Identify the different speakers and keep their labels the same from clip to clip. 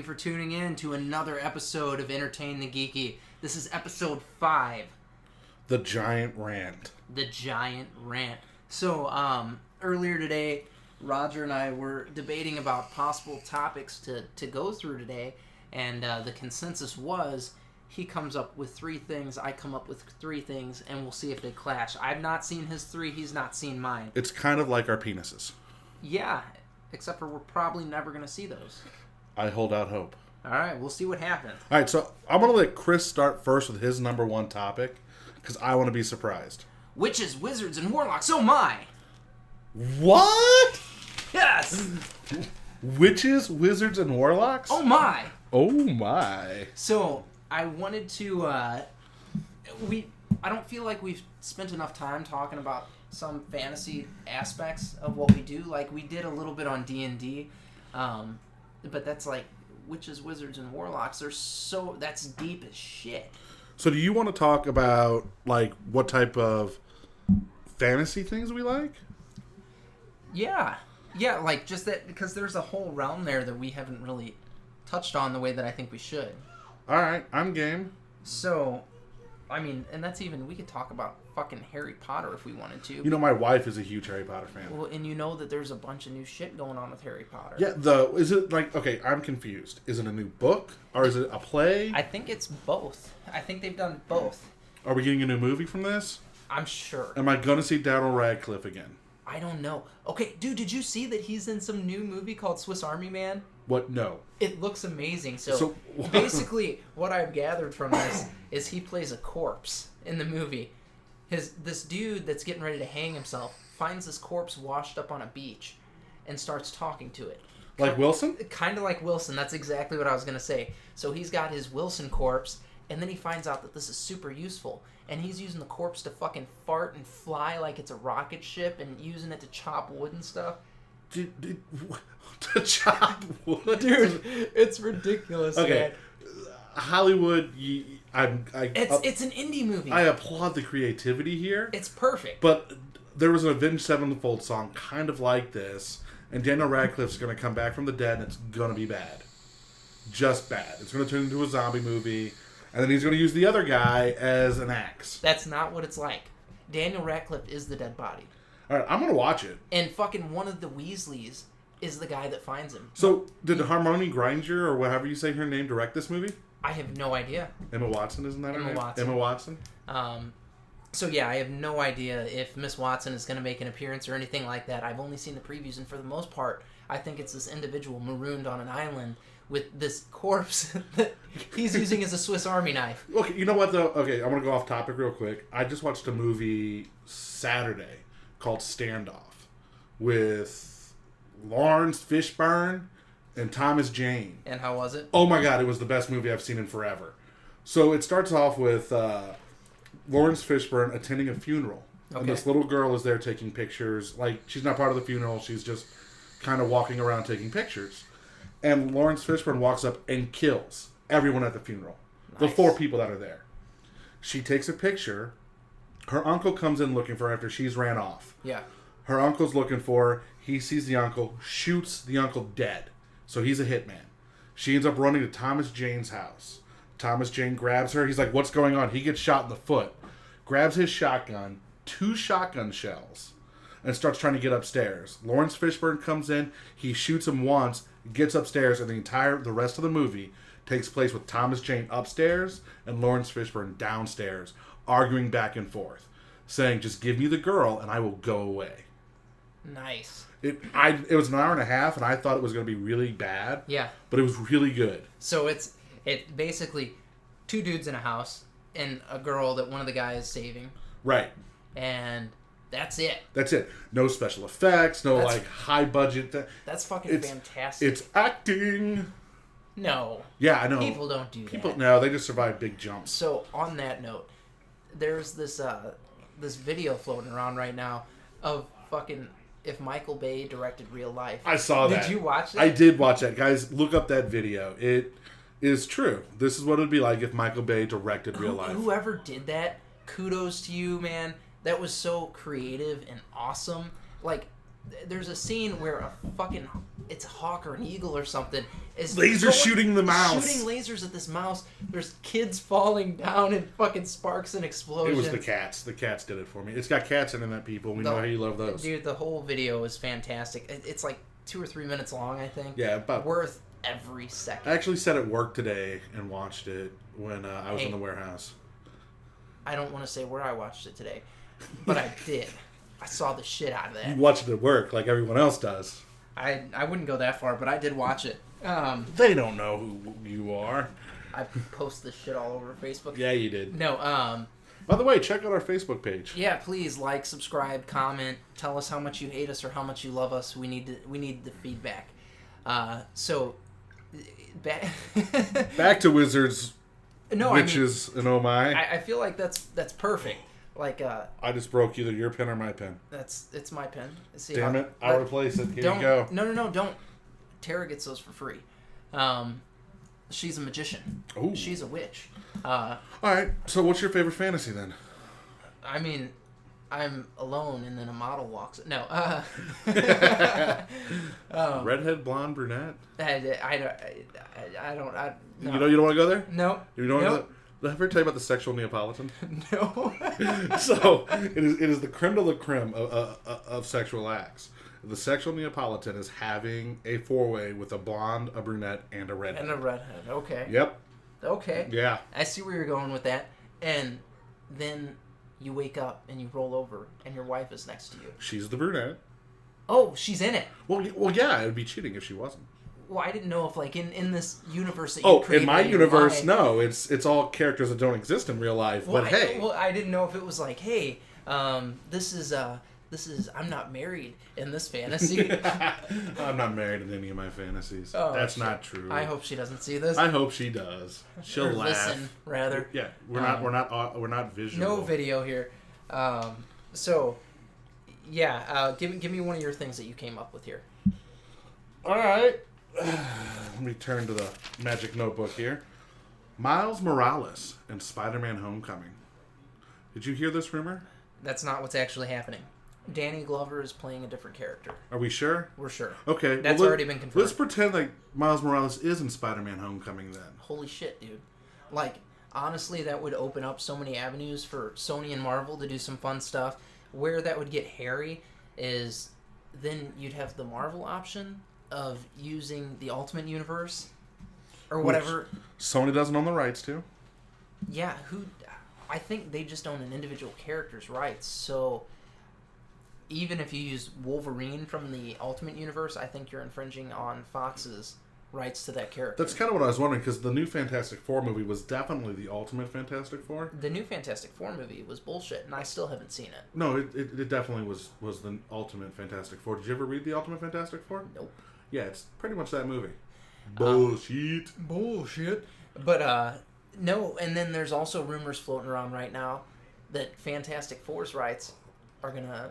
Speaker 1: you for tuning in to another episode of Entertain the Geeky. This is episode 5.
Speaker 2: The Giant Rant.
Speaker 1: The Giant Rant. So, earlier today, Roger and I were debating about possible topics to go through today, and the consensus was he comes up with 3 things, I come up with 3 things, and we'll see if they clash. I've not seen his 3, he's not seen mine.
Speaker 2: It's kind of like our penises.
Speaker 1: Yeah, except for we're probably never going to see those.
Speaker 2: I hold out hope.
Speaker 1: All right, we'll see what happens.
Speaker 2: All right, so I'm going to let Chris start first with his number 1 topic, because I want to be surprised.
Speaker 1: Witches, wizards, and warlocks, oh my!
Speaker 2: What?
Speaker 1: Yes!
Speaker 2: Witches, wizards, and warlocks?
Speaker 1: Oh my!
Speaker 2: Oh my.
Speaker 1: So, I wanted to, I don't feel like we've spent enough time talking about some fantasy aspects of what we do. Like, we did a little bit on D&D, but that's like, witches, wizards, and warlocks, that's deep as shit.
Speaker 2: So do you want to talk about, like, what type of fantasy things we like?
Speaker 1: Yeah, like, just that, because there's a whole realm there that we haven't really touched on the way that I think we should.
Speaker 2: Alright, I'm game.
Speaker 1: So, I mean, and that's even, we could talk about fucking Harry Potter if we wanted to.
Speaker 2: You know, my wife is a huge Harry Potter fan.
Speaker 1: Well, and you know that there's a bunch of new shit going on with Harry Potter.
Speaker 2: Yeah, is it like, okay, I'm confused. Is it a new book? Or is it a play?
Speaker 1: I think it's both. I think they've done both.
Speaker 2: Are we getting a new movie from this?
Speaker 1: I'm sure.
Speaker 2: Am I gonna see Daniel Radcliffe again?
Speaker 1: I don't know. Okay, dude, did you see that he's in some new movie called Swiss Army Man?
Speaker 2: What? No.
Speaker 1: It looks amazing. So basically, what I've gathered from this is he plays a corpse in the movie. This dude that's getting ready to hang himself finds this corpse washed up on a beach and starts talking to it.
Speaker 2: Like Wilson?
Speaker 1: Kind of like Wilson. That's exactly what I was going to say. So he's got his Wilson corpse, and then he finds out that this is super useful. And he's using the corpse to fucking fart and fly like it's a rocket ship and using it to chop wood and stuff.
Speaker 2: To chop wood?
Speaker 1: Dude, it's ridiculous,
Speaker 2: okay.
Speaker 1: Man.
Speaker 2: Hollywood,
Speaker 1: it's an indie movie.
Speaker 2: I applaud the creativity here.
Speaker 1: It's perfect.
Speaker 2: But there was an Avenged Sevenfold song kind of like this, and Daniel Radcliffe's going to come back from the dead, and it's going to be bad. Just bad. It's going to turn into a zombie movie, and then he's going to use the other guy as an axe.
Speaker 1: That's not what it's like. Daniel Radcliffe is the dead body.
Speaker 2: All right, I'm going to watch it.
Speaker 1: And fucking one of the Weasleys is the guy that finds him.
Speaker 2: So, did Hermione Granger, or whatever you say her name, direct this movie?
Speaker 1: I have no idea.
Speaker 2: Emma Watson, isn't that her name? Emma Watson.
Speaker 1: So yeah, I have no idea if Miss Watson is going to make an appearance or anything like that. I've only seen the previews, and for the most part, I think it's this individual marooned on an island with this corpse that he's using as a Swiss Army knife.
Speaker 2: Okay, you know what though? Okay, I'm going to go off topic real quick. I just watched a movie Saturday called Standoff with Lawrence Fishburne and Thomas Jane.
Speaker 1: And how was it?
Speaker 2: Oh my god, it was the best movie I've seen in forever. So it starts off with Lawrence Fishburne attending a funeral. Okay. And this little girl is there taking pictures. Like, she's not part of the funeral. She's just kind of walking around taking pictures. And Lawrence Fishburne walks up and kills everyone at the funeral. Nice. The 4 people that are there. She takes a picture. Her uncle comes in looking for her after she's ran off.
Speaker 1: Yeah.
Speaker 2: Her uncle's looking for her. He sees the uncle, shoots the uncle dead. So he's a hitman. She ends up running to Thomas Jane's house. Thomas Jane grabs her. He's like, what's going on? He gets shot in the foot. Grabs his shotgun, 2 shotgun shells, and starts trying to get upstairs. Lawrence Fishburne comes in. He shoots him once, gets upstairs, and the rest of the movie takes place with Thomas Jane upstairs and Lawrence Fishburne downstairs, arguing back and forth, saying, just give me the girl and I will go away.
Speaker 1: Nice.
Speaker 2: It was an hour and a half, and I thought it was going to be really bad.
Speaker 1: Yeah.
Speaker 2: But it was really good.
Speaker 1: So it's basically 2 dudes in a house and a girl that one of the guys is saving.
Speaker 2: Right.
Speaker 1: And that's it.
Speaker 2: That's it. No special effects, no high budget.
Speaker 1: That's fucking fantastic.
Speaker 2: It's acting.
Speaker 1: No.
Speaker 2: Yeah, I know.
Speaker 1: People don't do that.
Speaker 2: No, they just survive big jumps.
Speaker 1: So on that note, there's this video floating around right now of fucking if Michael Bay directed real life.
Speaker 2: I saw that.
Speaker 1: Did you watch that?
Speaker 2: I did watch that. Guys, look up that video. It is true. This is what it would be like if Michael Bay directed real life.
Speaker 1: Whoever did that, kudos to you, man. That was so creative and awesome. Like, there's a scene where it's a hawk or an eagle or something. Is
Speaker 2: shooting the mouse.
Speaker 1: Shooting lasers at this mouse. There's kids falling down and fucking sparks and explosions.
Speaker 2: It was the cats. The cats did it for me. It's got cats in that, people. We know how you love those.
Speaker 1: Dude, the whole video is fantastic. It's like 2 or 3 minutes long, I think.
Speaker 2: Yeah, but
Speaker 1: worth every second.
Speaker 2: I actually sat at work today and watched it when I was in the warehouse.
Speaker 1: I don't want to say where I watched it today, but I did. I saw the shit out of that.
Speaker 2: You watched it at work like everyone else does.
Speaker 1: I wouldn't go that far, but I did watch it.
Speaker 2: They don't know who you are.
Speaker 1: I post this shit all over Facebook.
Speaker 2: Yeah, you did.
Speaker 1: No,
Speaker 2: By the way, check out our Facebook page.
Speaker 1: Yeah, please like, subscribe, comment, tell us how much you hate us or how much you love us. We need the feedback. So
Speaker 2: back to Wizards,
Speaker 1: no,
Speaker 2: Witches, and oh my.
Speaker 1: I feel like that's perfect. Like
Speaker 2: I just broke either your pen or my pen.
Speaker 1: It's my pen. See,
Speaker 2: damn it! I'll replace it. Here you go.
Speaker 1: No, don't. Tara gets those for free. She's a magician.
Speaker 2: Ooh.
Speaker 1: She's a witch.
Speaker 2: All right. So, what's your favorite fantasy then?
Speaker 1: I mean, I'm alone and then a model walks. No.
Speaker 2: Redhead, blonde, brunette.
Speaker 1: I don't. No.
Speaker 2: You don't want to go there.
Speaker 1: No.
Speaker 2: You don't want to go there? Did I ever tell you about the sexual Neapolitan?
Speaker 1: No.
Speaker 2: So it is the creme de la creme of sexual acts. The sexual Neapolitan is having a 4-way with a blonde, a brunette, and a redhead.
Speaker 1: Okay.
Speaker 2: Yep.
Speaker 1: Okay.
Speaker 2: Yeah.
Speaker 1: I see where you're going with that. And then you wake up and you roll over and your wife is next to you.
Speaker 2: She's the brunette.
Speaker 1: Oh, she's in it.
Speaker 2: Well, yeah. It would be cheating if she wasn't.
Speaker 1: Well, I didn't know if, like, in this universe that you created...
Speaker 2: in my universe, no. It's all characters that don't exist in real life.
Speaker 1: Well,
Speaker 2: but hey...
Speaker 1: Well, I didn't know if it was like, hey, this is... I'm not married in this fantasy.
Speaker 2: I'm not married in any of my fantasies.
Speaker 1: Oh,
Speaker 2: that's not true.
Speaker 1: I hope she doesn't see this.
Speaker 2: I hope she does. She'll
Speaker 1: or
Speaker 2: laugh.
Speaker 1: Listen, rather.
Speaker 2: Yeah, we're not visual.
Speaker 1: No video here. So, yeah, give me one of your things that you came up with here.
Speaker 2: All right. Let me turn to the magic notebook here. Miles Morales in Spider-Man: Homecoming. Did you hear this rumor?
Speaker 1: That's not what's actually happening. Danny Glover is playing a different character.
Speaker 2: Are we sure?
Speaker 1: We're sure.
Speaker 2: Okay.
Speaker 1: That's already been confirmed.
Speaker 2: Let's pretend like Miles Morales is in Spider-Man: Homecoming then.
Speaker 1: Holy shit, dude. Like, honestly, that would open up so many avenues for Sony and Marvel to do some fun stuff. Where that would get hairy is then you'd have the Marvel option of using the Ultimate Universe or whatever.
Speaker 2: Which Sony doesn't own the rights to.
Speaker 1: Yeah, I think they just own an individual character's rights. So even if you use Wolverine from the Ultimate Universe, I think you're infringing on Fox's rights to that character.
Speaker 2: That's kind of what I was wondering, because the new Fantastic Four movie was definitely the Ultimate Fantastic Four.
Speaker 1: The new Fantastic Four movie was bullshit, and I still haven't seen it.
Speaker 2: No, it definitely was the Ultimate Fantastic Four. Did you ever read the Ultimate Fantastic Four?
Speaker 1: Nope.
Speaker 2: Yeah, it's pretty much that movie. Bullshit.
Speaker 1: Bullshit. But, no, and then there's also rumors floating around right now that Fantastic Four's rights are gonna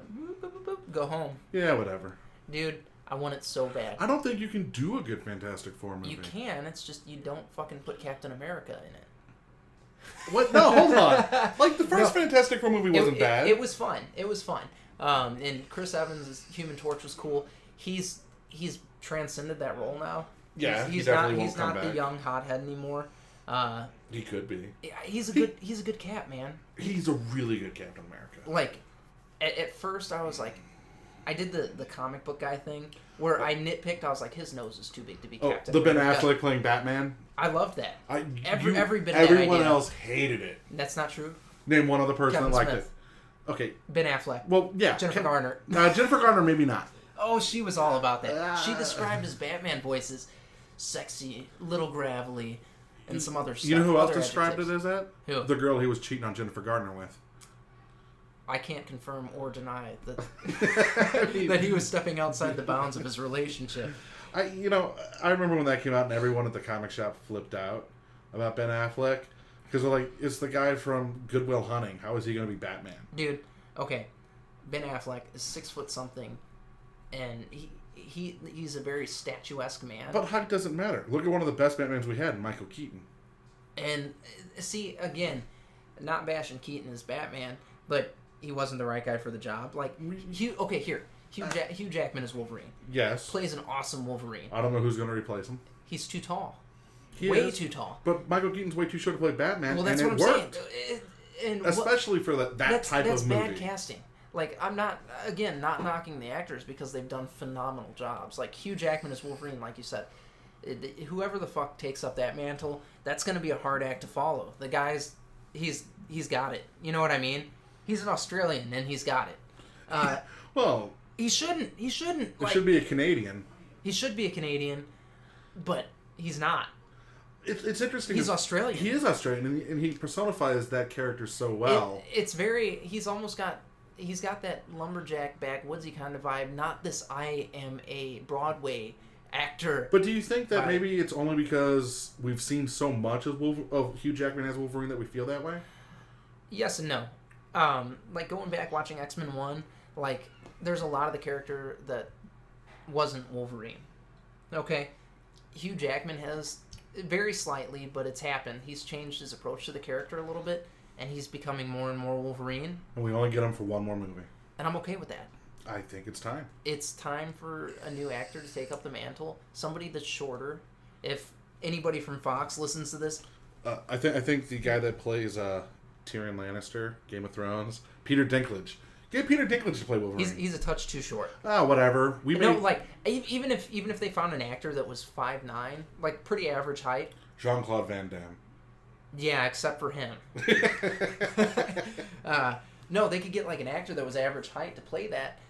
Speaker 1: go home.
Speaker 2: Yeah, whatever.
Speaker 1: Dude, I want it so bad.
Speaker 2: I don't think you can do a good Fantastic Four movie.
Speaker 1: You can, it's just you don't fucking put Captain America in it.
Speaker 2: What? No, hold on. Like, the first Fantastic Four movie wasn't bad.
Speaker 1: It was fun. It was fun. And Chris Evans' Human Torch was cool. He's transcended that role now.
Speaker 2: Yeah,
Speaker 1: he's not the young hothead anymore.
Speaker 2: He could be.
Speaker 1: He's a good Cap, man.
Speaker 2: He's a really good Captain America.
Speaker 1: Like, at first I was like, I did the comic book guy thing where I nitpicked. I was like, his nose is too big to be Captain
Speaker 2: the Ben
Speaker 1: America.
Speaker 2: Affleck playing Batman.
Speaker 1: I loved that. Every bit of that
Speaker 2: everyone
Speaker 1: idea.
Speaker 2: else hated it.
Speaker 1: That's not true.
Speaker 2: Name one other person
Speaker 1: Kevin
Speaker 2: that liked
Speaker 1: Smith.
Speaker 2: it. Okay.
Speaker 1: Ben Affleck.
Speaker 2: Well, yeah.
Speaker 1: Jennifer Garner.
Speaker 2: Jennifer Garner, maybe not.
Speaker 1: Oh, she was all about that. She described his Batman voice as sexy, little gravelly, and some other stuff.
Speaker 2: You know who else described it as that?
Speaker 1: Who?
Speaker 2: The girl he was cheating on Jennifer Garner with.
Speaker 1: I can't confirm or deny that that he was stepping outside the bounds of his relationship.
Speaker 2: I remember when that came out and everyone at the comic shop flipped out about Ben Affleck because they're like, it's the guy from Good Will Hunting. How is he going to be Batman?
Speaker 1: Dude, okay, Ben Affleck is 6 foot something, and he's a very statuesque man.
Speaker 2: But height doesn't matter. Look at one of the best Batmans we had, Michael Keaton.
Speaker 1: And see, again, not bashing Keaton as Batman, but he wasn't the right guy for the job. Like, here, Hugh Jackman is Wolverine.
Speaker 2: Yes.
Speaker 1: Plays an awesome Wolverine.
Speaker 2: I don't know who's going to replace him.
Speaker 1: He's too tall.
Speaker 2: He
Speaker 1: way
Speaker 2: is,
Speaker 1: too tall.
Speaker 2: But Michael Keaton's way too short to play Batman,
Speaker 1: Well, that's
Speaker 2: and
Speaker 1: what
Speaker 2: it
Speaker 1: I'm
Speaker 2: worked.
Speaker 1: saying. And
Speaker 2: Especially for that type of movie.
Speaker 1: That's bad casting. Like, I'm not knocking the actors because they've done phenomenal jobs. Like, Hugh Jackman is Wolverine, like you said. Whoever the fuck takes up that mantle, that's going to be a hard act to follow. The guy's, he's got it. You know what I mean? He's an Australian, and he's got it.
Speaker 2: Well...
Speaker 1: He shouldn't. He
Speaker 2: should be a Canadian.
Speaker 1: He should be a Canadian, but he's not.
Speaker 2: It's interesting.
Speaker 1: He's Australian.
Speaker 2: He is Australian, and he personifies that character so well.
Speaker 1: It's very... He's got that lumberjack backwoodsy kind of vibe, not this I am a Broadway actor.
Speaker 2: But do you think that maybe it's only because we've seen so much of Hugh Jackman as Wolverine that we feel that way?
Speaker 1: Yes and no. Like, going back watching X-Men 1, like, there's a lot of the character that wasn't Wolverine. Okay? Hugh Jackman has, very slightly, but it's happened. He's changed his approach to the character a little bit, and he's becoming more and more Wolverine.
Speaker 2: And we only get him for one more movie.
Speaker 1: And I'm okay with that.
Speaker 2: I think it's time.
Speaker 1: It's time for a new actor to take up the mantle. Somebody that's shorter. If anybody from Fox listens to this...
Speaker 2: I think the guy that plays Tyrion Lannister, Game of Thrones, Peter Dinklage. Get Peter Dinklage to play Wolverine.
Speaker 1: He's a touch too short.
Speaker 2: Whatever.
Speaker 1: Like, even if they found an actor that was 5'9", like, pretty average height...
Speaker 2: Jean-Claude Van Damme.
Speaker 1: Yeah, except for him. No, they could get, like, an actor that was average height to play that.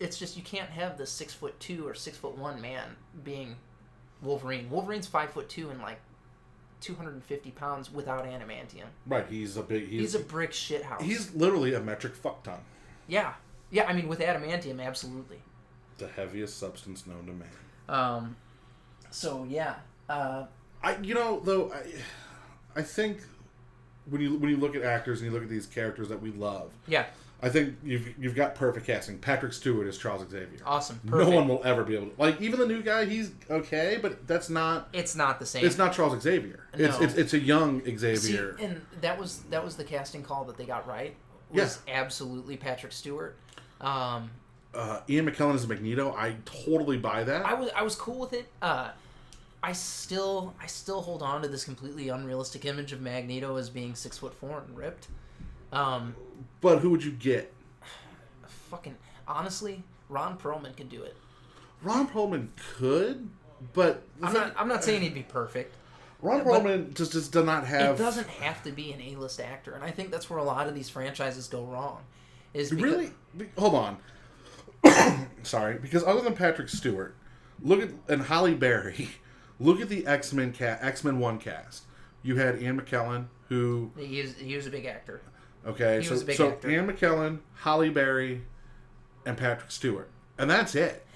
Speaker 1: It's just you can't have the 6'2" or 6'1" man being Wolverine. Wolverine's 5'2" and, like, 250 pounds without adamantium.
Speaker 2: Right, he's a
Speaker 1: brick shithouse.
Speaker 2: He's literally a metric fuck ton.
Speaker 1: Yeah, I mean, with adamantium, absolutely.
Speaker 2: The heaviest substance known to man.
Speaker 1: So yeah.
Speaker 2: I think when you look at actors and you look at these characters that we love.
Speaker 1: Yeah.
Speaker 2: I think you've got perfect casting. Patrick Stewart is Charles Xavier.
Speaker 1: Awesome. Perfect.
Speaker 2: No one will ever be able to, like, even the new guy. He's okay, but that's not.
Speaker 1: It's not the same.
Speaker 2: It's not Charles Xavier.
Speaker 1: No.
Speaker 2: It's a young Xavier.
Speaker 1: See, and that was the casting call that they got right. Was absolutely Patrick Stewart.
Speaker 2: Ian McKellen as Magneto. I totally buy that.
Speaker 1: I was cool with it. I still hold on to this completely unrealistic image of Magneto as being 6'4" and ripped.
Speaker 2: But who would you get?
Speaker 1: Fucking honestly, Ron Perlman could do it.
Speaker 2: Ron Perlman could, but
Speaker 1: I'm not saying he'd be perfect.
Speaker 2: Ron Perlman just does not have.
Speaker 1: It doesn't have to be an A-list actor, and I think that's where a lot of these franchises go wrong.
Speaker 2: Really? Hold on. Sorry, because other than Patrick Stewart, and Halle Berry, look at the X-Men 1 cast. You had Ian McKellen, who
Speaker 1: he was a big actor.
Speaker 2: Okay,
Speaker 1: he was a big
Speaker 2: so
Speaker 1: actor.
Speaker 2: Ian McKellen, Halle Berry, and Patrick Stewart, and that's it.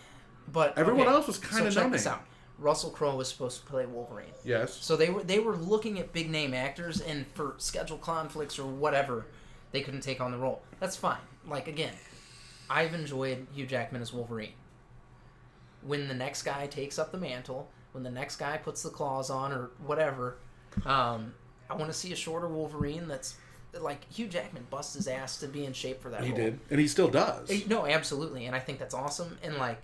Speaker 1: But
Speaker 2: everyone else was kind of
Speaker 1: check this out. Russell Crowe was supposed to play Wolverine.
Speaker 2: Yes.
Speaker 1: So they were looking at big name actors, and for schedule conflicts or whatever, they couldn't take on the role. That's fine. Like, again, I've enjoyed Hugh Jackman as Wolverine. When the next guy takes up the mantle, when the next guy puts the claws on or whatever, I want to see a shorter Wolverine that's like Hugh Jackman busts his ass to be in shape for that role.
Speaker 2: He did, and he still does.
Speaker 1: No, absolutely, and I think that's awesome. And like,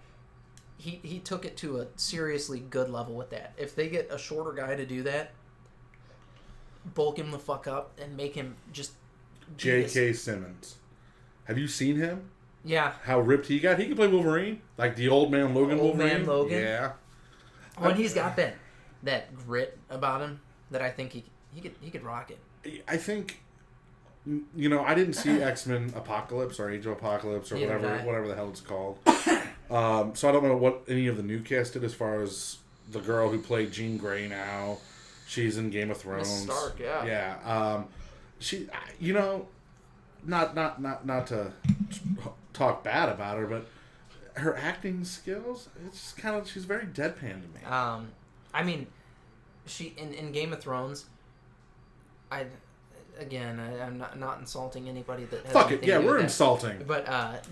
Speaker 1: he took it to a seriously good level with that. If they get a shorter guy to do that, bulk him the fuck up and make him just.
Speaker 2: J.K. Simmons, have you seen him?
Speaker 1: Yeah.
Speaker 2: How ripped he got? He can play Wolverine, like the old man Logan.
Speaker 1: Old
Speaker 2: Wolverine.
Speaker 1: man Logan.
Speaker 2: Yeah.
Speaker 1: Well, he's got that grit about him that I think he could rock it.
Speaker 2: I think. I didn't see X-Men Apocalypse or Age of Apocalypse or whatever the hell it's called. So I don't know what any of the new cast did as far as the girl who played Jean Grey now. She's in Game of Thrones.
Speaker 1: Miss Stark, yeah.
Speaker 2: Yeah. She, not to talk bad about her, but her acting skills, it's just kind of, she's very deadpan to me.
Speaker 1: I mean, she in Game of Thrones, I'm not insulting anybody that has
Speaker 2: Fuck it, yeah, we're insulting.
Speaker 1: But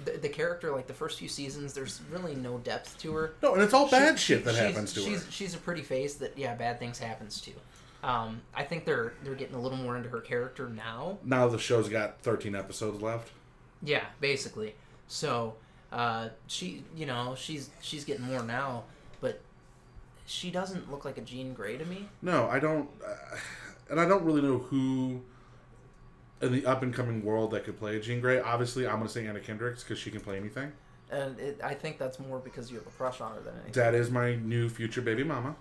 Speaker 1: the character, like the first few seasons, there's really no depth to her.
Speaker 2: No, and it's all bad shit that happens to her.
Speaker 1: She's a pretty face that, bad things happens to. I think they're getting a little more into her character now.
Speaker 2: Now the show's got 13 episodes left.
Speaker 1: Yeah, basically. So, She's getting more now, but she doesn't look like a Jean Grey to me.
Speaker 2: No, I don't, and I don't really know who in the up and coming world that could play Jean Grey. Obviously, I'm going to say Anna Kendrick because she can play anything.
Speaker 1: And I think that's more because you have a crush on her than anything.
Speaker 2: That is my new future baby mama.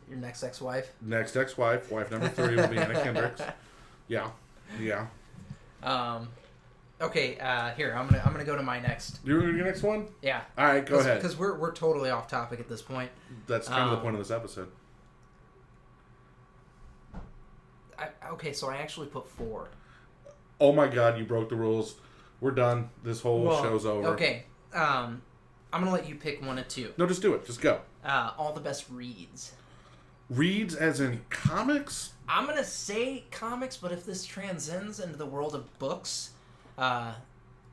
Speaker 1: Your next ex-wife.
Speaker 2: Next ex-wife, wife number 3 will be Anna Kendrick. Yeah.
Speaker 1: Okay. Here I'm gonna go to my next.
Speaker 2: Your next one?
Speaker 1: Yeah.
Speaker 2: All right, go ahead.
Speaker 1: Because we're totally off topic at this point.
Speaker 2: That's kind of the point of this episode.
Speaker 1: Okay, so I actually put 4.
Speaker 2: Oh my God, you broke the rules. We're done. This whole show's over.
Speaker 1: Okay. I'm gonna let you pick 1 or 2.
Speaker 2: No, just do it. Just go.
Speaker 1: All the best reads.
Speaker 2: Reads as in comics?
Speaker 1: I'm gonna say comics, but if this transcends into the world of books, I'm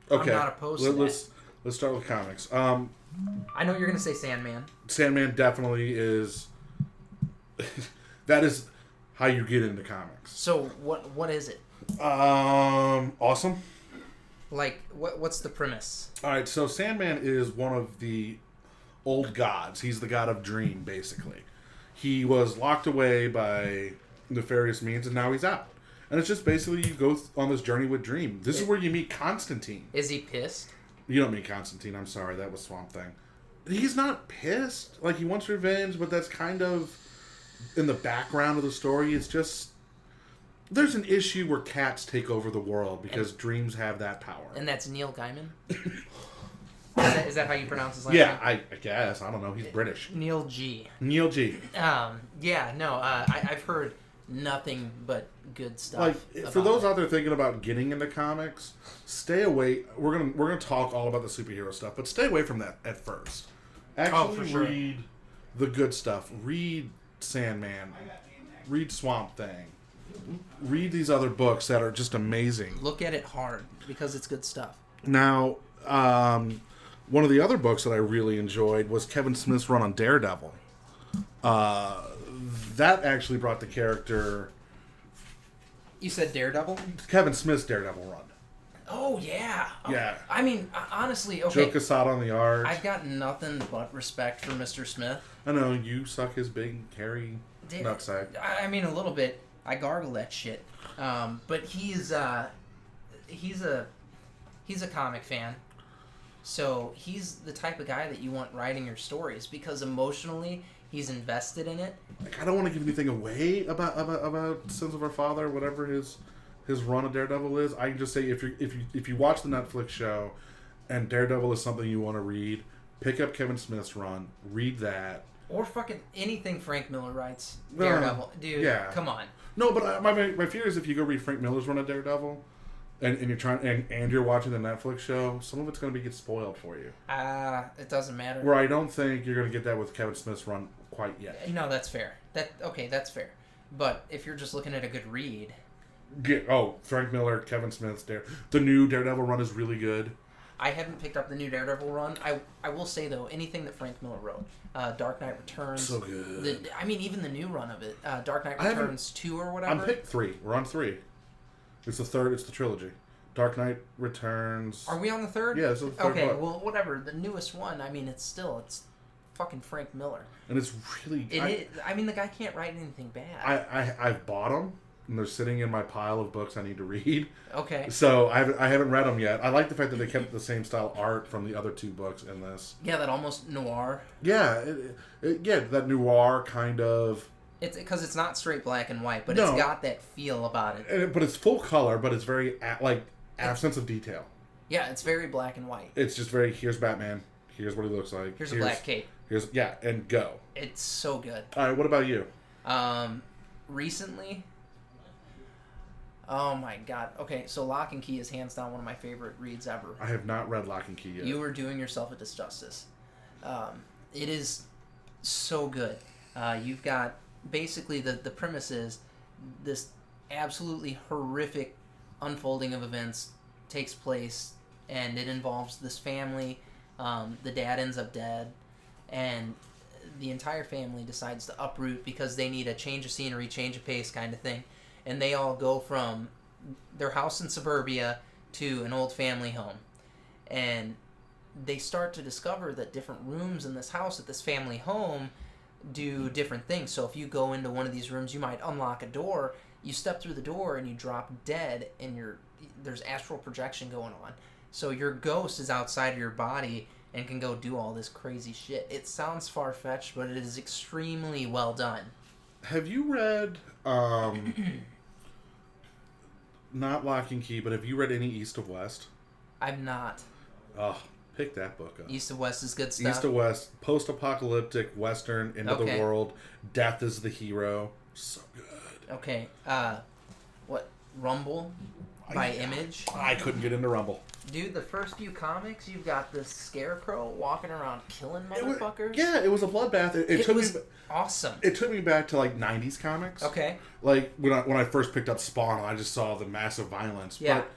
Speaker 1: not opposed to that.
Speaker 2: Let's start with comics.
Speaker 1: I know you're gonna say Sandman.
Speaker 2: Sandman definitely is. That is how you get into comics.
Speaker 1: So what is it?
Speaker 2: Awesome.
Speaker 1: Like what's the premise?
Speaker 2: All right, so Sandman is one of the old gods. He's the god of dream, basically. He was locked away by nefarious means, and now he's out. And it's just basically you go on this journey with Dream. This is where you meet Constantine.
Speaker 1: Is he pissed?
Speaker 2: You don't meet Constantine. I'm sorry, that was Swamp Thing. He's not pissed. Like, he wants revenge, but that's kind of in the background of the story. It's just there's an issue where cats take over the world because dreams have that power.
Speaker 1: And that's Neil Gaiman? Is that how you pronounce his last
Speaker 2: yeah,
Speaker 1: name?
Speaker 2: I guess. I don't know. He's British.
Speaker 1: Neil G.
Speaker 2: Neil G.
Speaker 1: I've heard nothing but good stuff.
Speaker 2: Like, for those out there thinking about getting into comics, stay away. We're gonna talk all about the superhero stuff, but stay away from that at first. Actually,
Speaker 1: for sure.
Speaker 2: Read the good stuff. Read Sandman. Read Swamp Thing. Read these other books that are just amazing.
Speaker 1: Look at it hard because it's good stuff.
Speaker 2: Now, one of the other books that I really enjoyed was Kevin Smith's run on Daredevil. That actually brought the character...
Speaker 1: You said Daredevil?
Speaker 2: Kevin Smith's Daredevil run.
Speaker 1: Oh, yeah.
Speaker 2: Yeah.
Speaker 1: I mean, honestly, okay.
Speaker 2: Joe Quesada on the art.
Speaker 1: I've got nothing but respect for Mr. Smith.
Speaker 2: I know, you suck his big, hairy nutsack.
Speaker 1: I mean, a little bit. I gargle that shit. But he's a comic fan. So he's the type of guy that you want writing your stories because emotionally he's invested in it.
Speaker 2: Like, I don't want to give anything away about Sins of Our Father, whatever his run of Daredevil is. I can just say if you watch the Netflix show and Daredevil is something you want to read, pick up Kevin Smith's run, read that.
Speaker 1: Or fucking anything Frank Miller writes. Daredevil. Dude,
Speaker 2: yeah.
Speaker 1: Come on.
Speaker 2: No, but my fear is if you go read Frank Miller's run of Daredevil, and you're trying and you're watching the Netflix show, some of it's going to get spoiled for you.
Speaker 1: It doesn't matter.
Speaker 2: Where I don't think you're going to get that with Kevin Smith's run quite yet.
Speaker 1: No, that's fair. That's fair. But if you're just looking at a good read,
Speaker 2: Frank Miller, Kevin Smith's the new Daredevil run is really good.
Speaker 1: I haven't picked up the new Daredevil run. I will say though, anything that Frank Miller wrote, Dark Knight Returns,
Speaker 2: so good.
Speaker 1: Even the new run of it, Dark Knight Returns 2 or whatever.
Speaker 2: I'm picked 3. We're on 3. It's the third. It's the trilogy. Dark Knight Returns.
Speaker 1: Are we on the third?
Speaker 2: Yeah, this is the third book.
Speaker 1: Well, whatever. The newest one. I mean, it's fucking Frank Miller.
Speaker 2: And it's really.
Speaker 1: I mean, the guy can't write anything bad.
Speaker 2: I've bought them, and they're sitting in my pile of books I need to read.
Speaker 1: Okay.
Speaker 2: So I haven't read them yet. I like the fact that they kept the same style art from the other 2 books in this.
Speaker 1: Yeah, that almost noir.
Speaker 2: Yeah, that noir kind of.
Speaker 1: It's because it's not straight black and white, but it's got that feel about it.
Speaker 2: But it's full color, but it's very absence of detail.
Speaker 1: Yeah, it's very black and white.
Speaker 2: It's just very, here's Batman, here's what he looks like.
Speaker 1: Here's a black cape.
Speaker 2: And go.
Speaker 1: It's so good.
Speaker 2: All right, what about you?
Speaker 1: Recently, oh my god. Okay, so Lock and Key is hands down one of my favorite reads ever.
Speaker 2: I have not read Lock and Key yet.
Speaker 1: You are doing yourself a disjustice. It is so good. You've got, basically, the premise is this absolutely horrific unfolding of events takes place, and it involves this family. The dad ends up dead, and the entire family decides to uproot because they need a change of scenery, change of pace kind of thing. And they all go from their house in suburbia to an old family home. And they start to discover that different rooms in this house at this family home do different things. So if you go into one of these rooms, you might unlock a door, you step through the door and you drop dead, and there's astral projection going on. So your ghost is outside of your body and can go do all this crazy shit. It sounds far-fetched, but it is extremely well done.
Speaker 2: Have you read, not Lock and Key, but have you read any East of West?
Speaker 1: I've not.
Speaker 2: Oh, pick that book up.
Speaker 1: East of West is good stuff.
Speaker 2: East of West, post-apocalyptic Western, end of the world, death is the hero. So good.
Speaker 1: Okay, what, Rumble by Image?
Speaker 2: I couldn't get into Rumble.
Speaker 1: Dude, the first few comics, you've got this scarecrow walking around killing motherfuckers.
Speaker 2: It was a bloodbath. It took
Speaker 1: was
Speaker 2: me
Speaker 1: awesome.
Speaker 2: It took me back to like 90s comics.
Speaker 1: Okay.
Speaker 2: Like when I first picked up Spawn, I just saw the massive violence.
Speaker 1: Yeah.
Speaker 2: But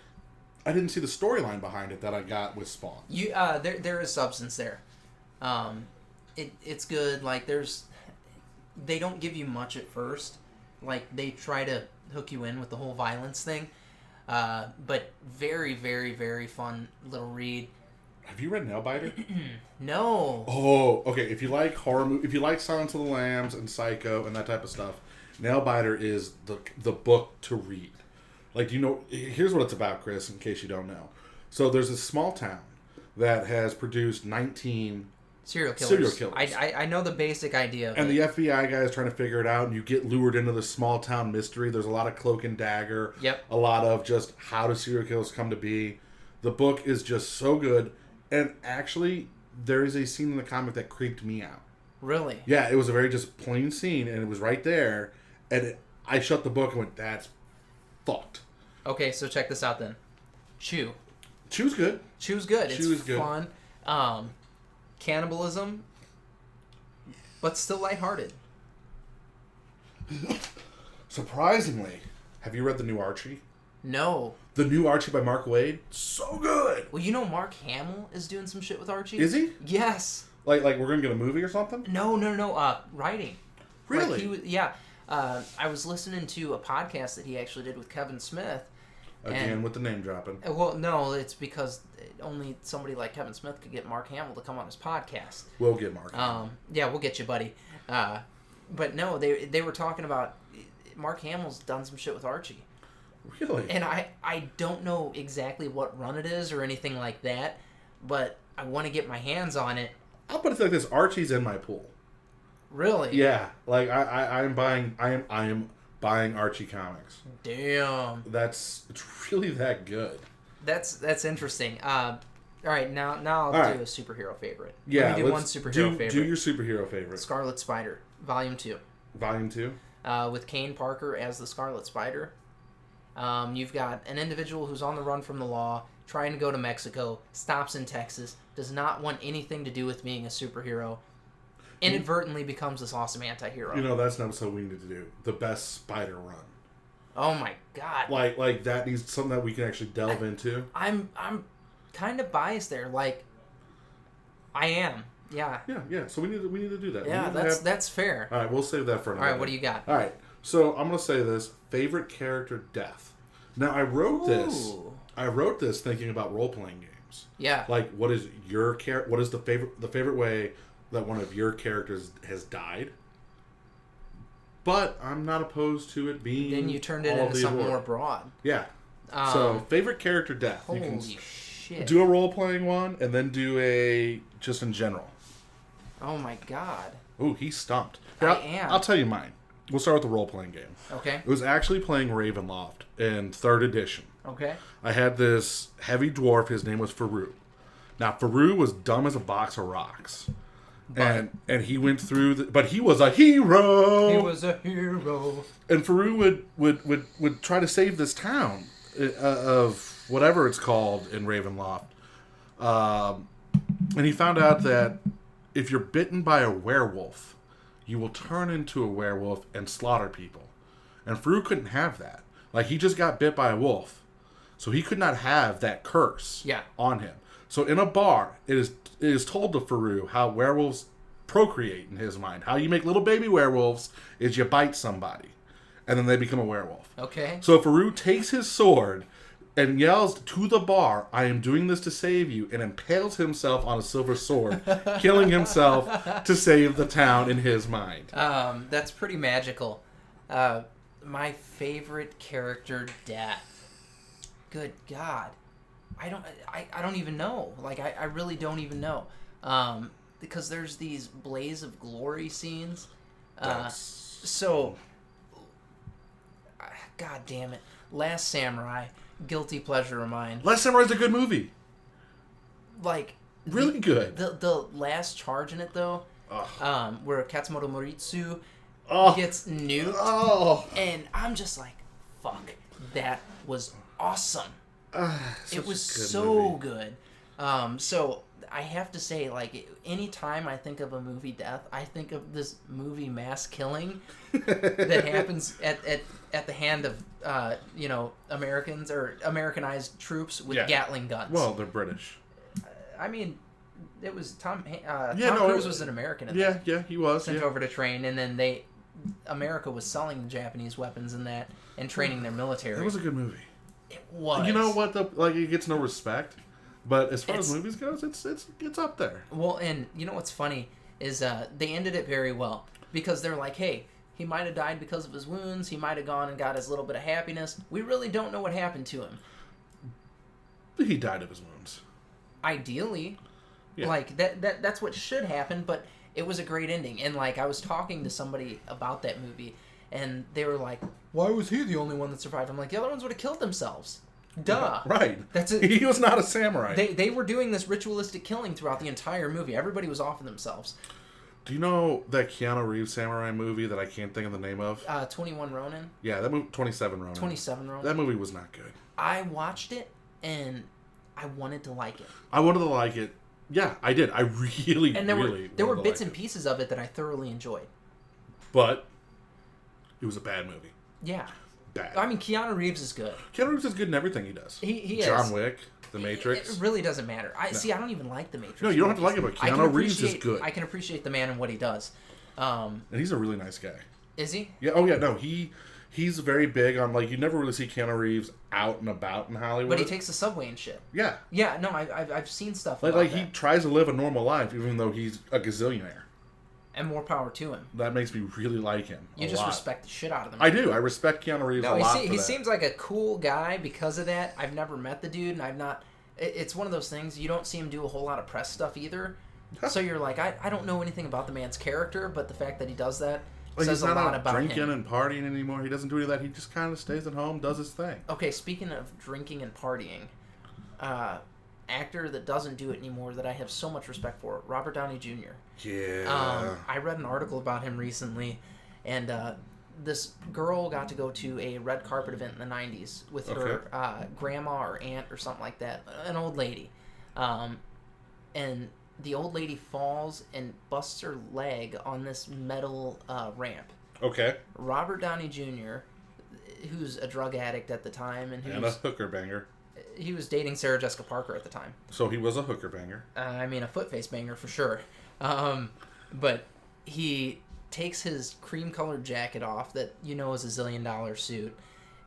Speaker 2: I didn't see the storyline behind it that I got with Spawn.
Speaker 1: There is substance there. It's good. Like they don't give you much at first. Like they try to hook you in with the whole violence thing. But very, very, very fun little read.
Speaker 2: Have you read Nailbiter?
Speaker 1: No.
Speaker 2: Oh, okay. If you like horror movies, if you like Silence of the Lambs and Psycho and that type of stuff, Nailbiter is the book to read. Like, here's what it's about, Chris, in case you don't know. So there's a small town that has produced 19
Speaker 1: serial killers.
Speaker 2: I
Speaker 1: know the basic idea of
Speaker 2: and
Speaker 1: it.
Speaker 2: the FBI guy is trying to figure it out, and you get lured into the small town mystery. There's a lot of cloak and dagger.
Speaker 1: Yep.
Speaker 2: A lot of just how do serial killers come to be. The book is just so good. And actually, there is a scene in the comic that creeped me out.
Speaker 1: Really?
Speaker 2: Yeah, it was a very just plain scene, and it was right there. And I shut the book and went, that's fucked.
Speaker 1: Okay, so check this out then. Chew.
Speaker 2: Chew's good.
Speaker 1: Chew's good.
Speaker 2: Chew
Speaker 1: it's
Speaker 2: is good.
Speaker 1: Fun. Cannibalism, but still lighthearted.
Speaker 2: Surprisingly, have you read the new Archie?
Speaker 1: No.
Speaker 2: The new Archie by Mark Waid? So good!
Speaker 1: Well, Mark Hamill is doing some shit with Archie.
Speaker 2: Is he?
Speaker 1: Yes.
Speaker 2: Like we're gonna get a movie or something?
Speaker 1: No. Writing.
Speaker 2: Really?
Speaker 1: Like I was listening to a podcast that he actually did with Kevin Smith.
Speaker 2: Again, with the name dropping.
Speaker 1: Well, no, it's because only somebody like Kevin Smith could get Mark Hamill to come on his podcast.
Speaker 2: We'll get Mark.
Speaker 1: Yeah, we'll get you, buddy. But no, they were talking about Mark Hamill's done some shit with Archie.
Speaker 2: Really?
Speaker 1: And I don't know exactly what run it is or anything like that, but I want to get my hands on it.
Speaker 2: I'll put it like this: Archie's in my pool.
Speaker 1: Really?
Speaker 2: Yeah. Like I am buying Archie comics.
Speaker 1: Damn.
Speaker 2: It's really that good.
Speaker 1: That's interesting. All right, now I'll do a superhero favorite.
Speaker 2: Yeah,
Speaker 1: let me do one superhero favorite.
Speaker 2: Do your superhero favorite.
Speaker 1: Scarlet Spider, Volume 2.
Speaker 2: Volume 2?
Speaker 1: With Kane Parker as the Scarlet Spider. You've got an individual who's on the run from the law, trying to go to Mexico, stops in Texas, does not want anything to do with being a superhero, inadvertently becomes this awesome anti-hero.
Speaker 2: That's an episode we need to do. The best spider run.
Speaker 1: Oh my god.
Speaker 2: Like that needs something that we can actually delve into.
Speaker 1: I'm kind of biased there. Like, I am. Yeah.
Speaker 2: Yeah. So we need to do that.
Speaker 1: Yeah, that's fair.
Speaker 2: All right, we'll save that for another.
Speaker 1: All right, what do you got?
Speaker 2: All right. So I'm gonna say this: favorite character death. Now I wrote this thinking about role playing games.
Speaker 1: Yeah.
Speaker 2: Like, what is your What is the favorite way that one of your characters has died? But I'm not opposed to it being.
Speaker 1: Then you turned it into something more broad.
Speaker 2: Yeah. So favorite character death.
Speaker 1: Holy
Speaker 2: you can
Speaker 1: shit.
Speaker 2: do a role playing one and then do a just in general.
Speaker 1: Oh my god.
Speaker 2: Ooh, he's stumped.
Speaker 1: I'll
Speaker 2: tell you mine. We'll start with the role playing game.
Speaker 1: Okay.
Speaker 2: It was actually playing Ravenloft in 3rd edition.
Speaker 1: Okay.
Speaker 2: I had this heavy dwarf. His name was Faru. Now Faru was dumb as a box of rocks. And he went through but he was a hero.
Speaker 1: He was a hero.
Speaker 2: And Faru would try to save this town of whatever it's called in Ravenloft. And he found out that if you're bitten by a werewolf, you will turn into a werewolf and slaughter people. And Faru couldn't have that. Like, he just got bit by a wolf. So he could not have that curse on him. So in a bar, it is told to Faru how werewolves procreate in his mind. How you make little baby werewolves is you bite somebody. And then they become a werewolf.
Speaker 1: Okay.
Speaker 2: So Faru takes his sword, and yells to the bar, "I am doing this to save you," and impales himself on a silver sword, killing himself to save the town in his mind.
Speaker 1: That's pretty magical. My favorite character death. Good God. I don't even know. Like, I really don't even know. Because there's these Blaze of Glory scenes. So, God damn it. Last Samurai, guilty pleasure of mine.
Speaker 2: Last Samurai's a good movie.
Speaker 1: Like,
Speaker 2: really good.
Speaker 1: The last charge in it, though, where Katsumoto Moritsu gets nuked.
Speaker 2: Oh.
Speaker 1: And I'm just like, fuck, that was awesome. It was so good. So I have to say, like, anytime I think of a movie death, I think of this movie mass killing that happens at the hand of Americans or Americanized troops with Gatling guns.
Speaker 2: Well, they're British.
Speaker 1: I mean, it was Tom
Speaker 2: Cruise
Speaker 1: was an American in that.
Speaker 2: Yeah, he was
Speaker 1: Sent over to train, and then America was selling the Japanese weapons in that and training their military.
Speaker 2: It was a good movie.
Speaker 1: It was.
Speaker 2: You know what? It gets no respect, but as far as movies goes, it's up there.
Speaker 1: Well, and you know what's funny is they ended it very well because they're like, hey, he might have died because of his wounds. He might have gone and got his little bit of happiness. We really don't know what happened to him.
Speaker 2: He died of his wounds.
Speaker 1: Ideally,
Speaker 2: yeah.
Speaker 1: Like that's what should happen. But it was a great ending, and like I was talking to somebody about that movie. And they were like, why was he the only one that survived? I'm like, the other ones would have killed themselves. Duh.
Speaker 2: Right.
Speaker 1: That's it.
Speaker 2: He was not a samurai.
Speaker 1: They were doing this ritualistic killing throughout the entire movie. Everybody was offing themselves.
Speaker 2: Do you know that Keanu Reeves samurai movie that I can't think of the name of?
Speaker 1: 21 Ronin?
Speaker 2: Yeah, that movie, 27 Ronin.
Speaker 1: 27 Ronin.
Speaker 2: That movie was not good.
Speaker 1: I watched it, and I wanted to like it.
Speaker 2: I wanted to like it. Yeah, I did. I really,
Speaker 1: and there were bits and pieces of it that I thoroughly enjoyed.
Speaker 2: But it was a bad movie.
Speaker 1: Yeah.
Speaker 2: Bad.
Speaker 1: I mean, Keanu Reeves is good.
Speaker 2: Keanu Reeves is good in everything he does.
Speaker 1: He is.
Speaker 2: John Wick, The Matrix.
Speaker 1: It really doesn't matter. See, I don't even like The Matrix.
Speaker 2: No, you don't have to like it, but Keanu Reeves is good.
Speaker 1: I can appreciate the man and what he does.
Speaker 2: And he's a really nice guy.
Speaker 1: Is he?
Speaker 2: Yeah. Oh, yeah. No, he's very big on, like, you never really see Keanu Reeves out and about in Hollywood.
Speaker 1: But he takes the subway and shit.
Speaker 2: Yeah.
Speaker 1: Yeah, no, I've seen stuff
Speaker 2: like
Speaker 1: that.
Speaker 2: He tries to live a normal life, even though he's a gazillionaire.
Speaker 1: And more power to him.
Speaker 2: That makes me really like him.
Speaker 1: You just respect the shit out of him.
Speaker 2: I do. I respect Keanu Reeves a lot.
Speaker 1: He seems like a cool guy because of that. I've never met the dude, and I've not. It's one of those things. You don't see him do a whole lot of press stuff either. So you're like, I don't know anything about the man's character, but the fact that he does that says a lot about him.
Speaker 2: He's not drinking and partying anymore. He doesn't do any of that. He just kind of stays at home, does his thing.
Speaker 1: Okay, speaking of drinking and partying, actor that doesn't do it anymore that I have so much respect for, Robert Downey Jr.
Speaker 2: Yeah.
Speaker 1: I read an article about him recently, and this girl got to go to a red carpet event in the 90s with her grandma or aunt or something like that, an old lady. And the old lady falls and busts her leg on this metal ramp.
Speaker 2: Okay.
Speaker 1: Robert Downey Jr., who's a drug addict at the time, and
Speaker 2: a hooker banger.
Speaker 1: He was dating Sarah Jessica Parker at the time.
Speaker 2: So he was a hooker banger.
Speaker 1: I mean, a foot-face banger for sure. But he takes his cream-colored jacket off that you know is a $1 zillion suit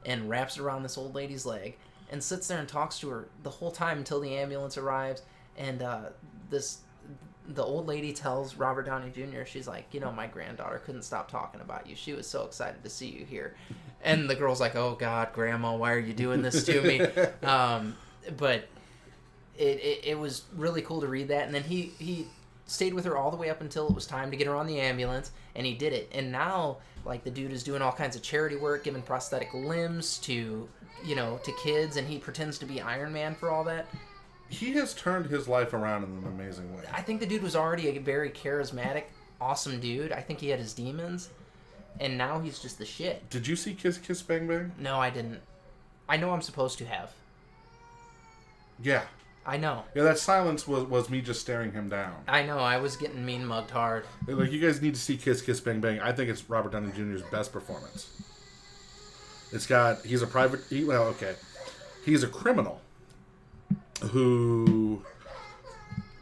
Speaker 1: and wraps it around this old lady's leg and sits there and talks to her the whole time until the ambulance arrives. And the old lady tells Robert Downey Jr., she's like, you know, my granddaughter couldn't stop talking about you. She was so excited to see you here. And the girl's like, oh, God, Grandma, why are you doing this to me? But it was really cool to read that. And then he stayed with her all the way up until it was time to get her on the ambulance, and he did it. And now, like, the dude is doing all kinds of charity work, giving prosthetic limbs to kids, and he pretends to be Iron Man for all that.
Speaker 2: He has turned his life around in an amazing way.
Speaker 1: I think the dude was already a very charismatic, awesome dude. I think he had his demons, and now he's just the shit.
Speaker 2: Did you see Kiss Kiss Bang Bang?
Speaker 1: No, I didn't. I know I'm supposed to have.
Speaker 2: Yeah.
Speaker 1: I know.
Speaker 2: Yeah, that silence was me just staring him down.
Speaker 1: I know. I was getting mean mugged hard.
Speaker 2: Like, you guys need to see Kiss Kiss Bang Bang. I think it's Robert Downey Jr.'s best performance. He's a criminal who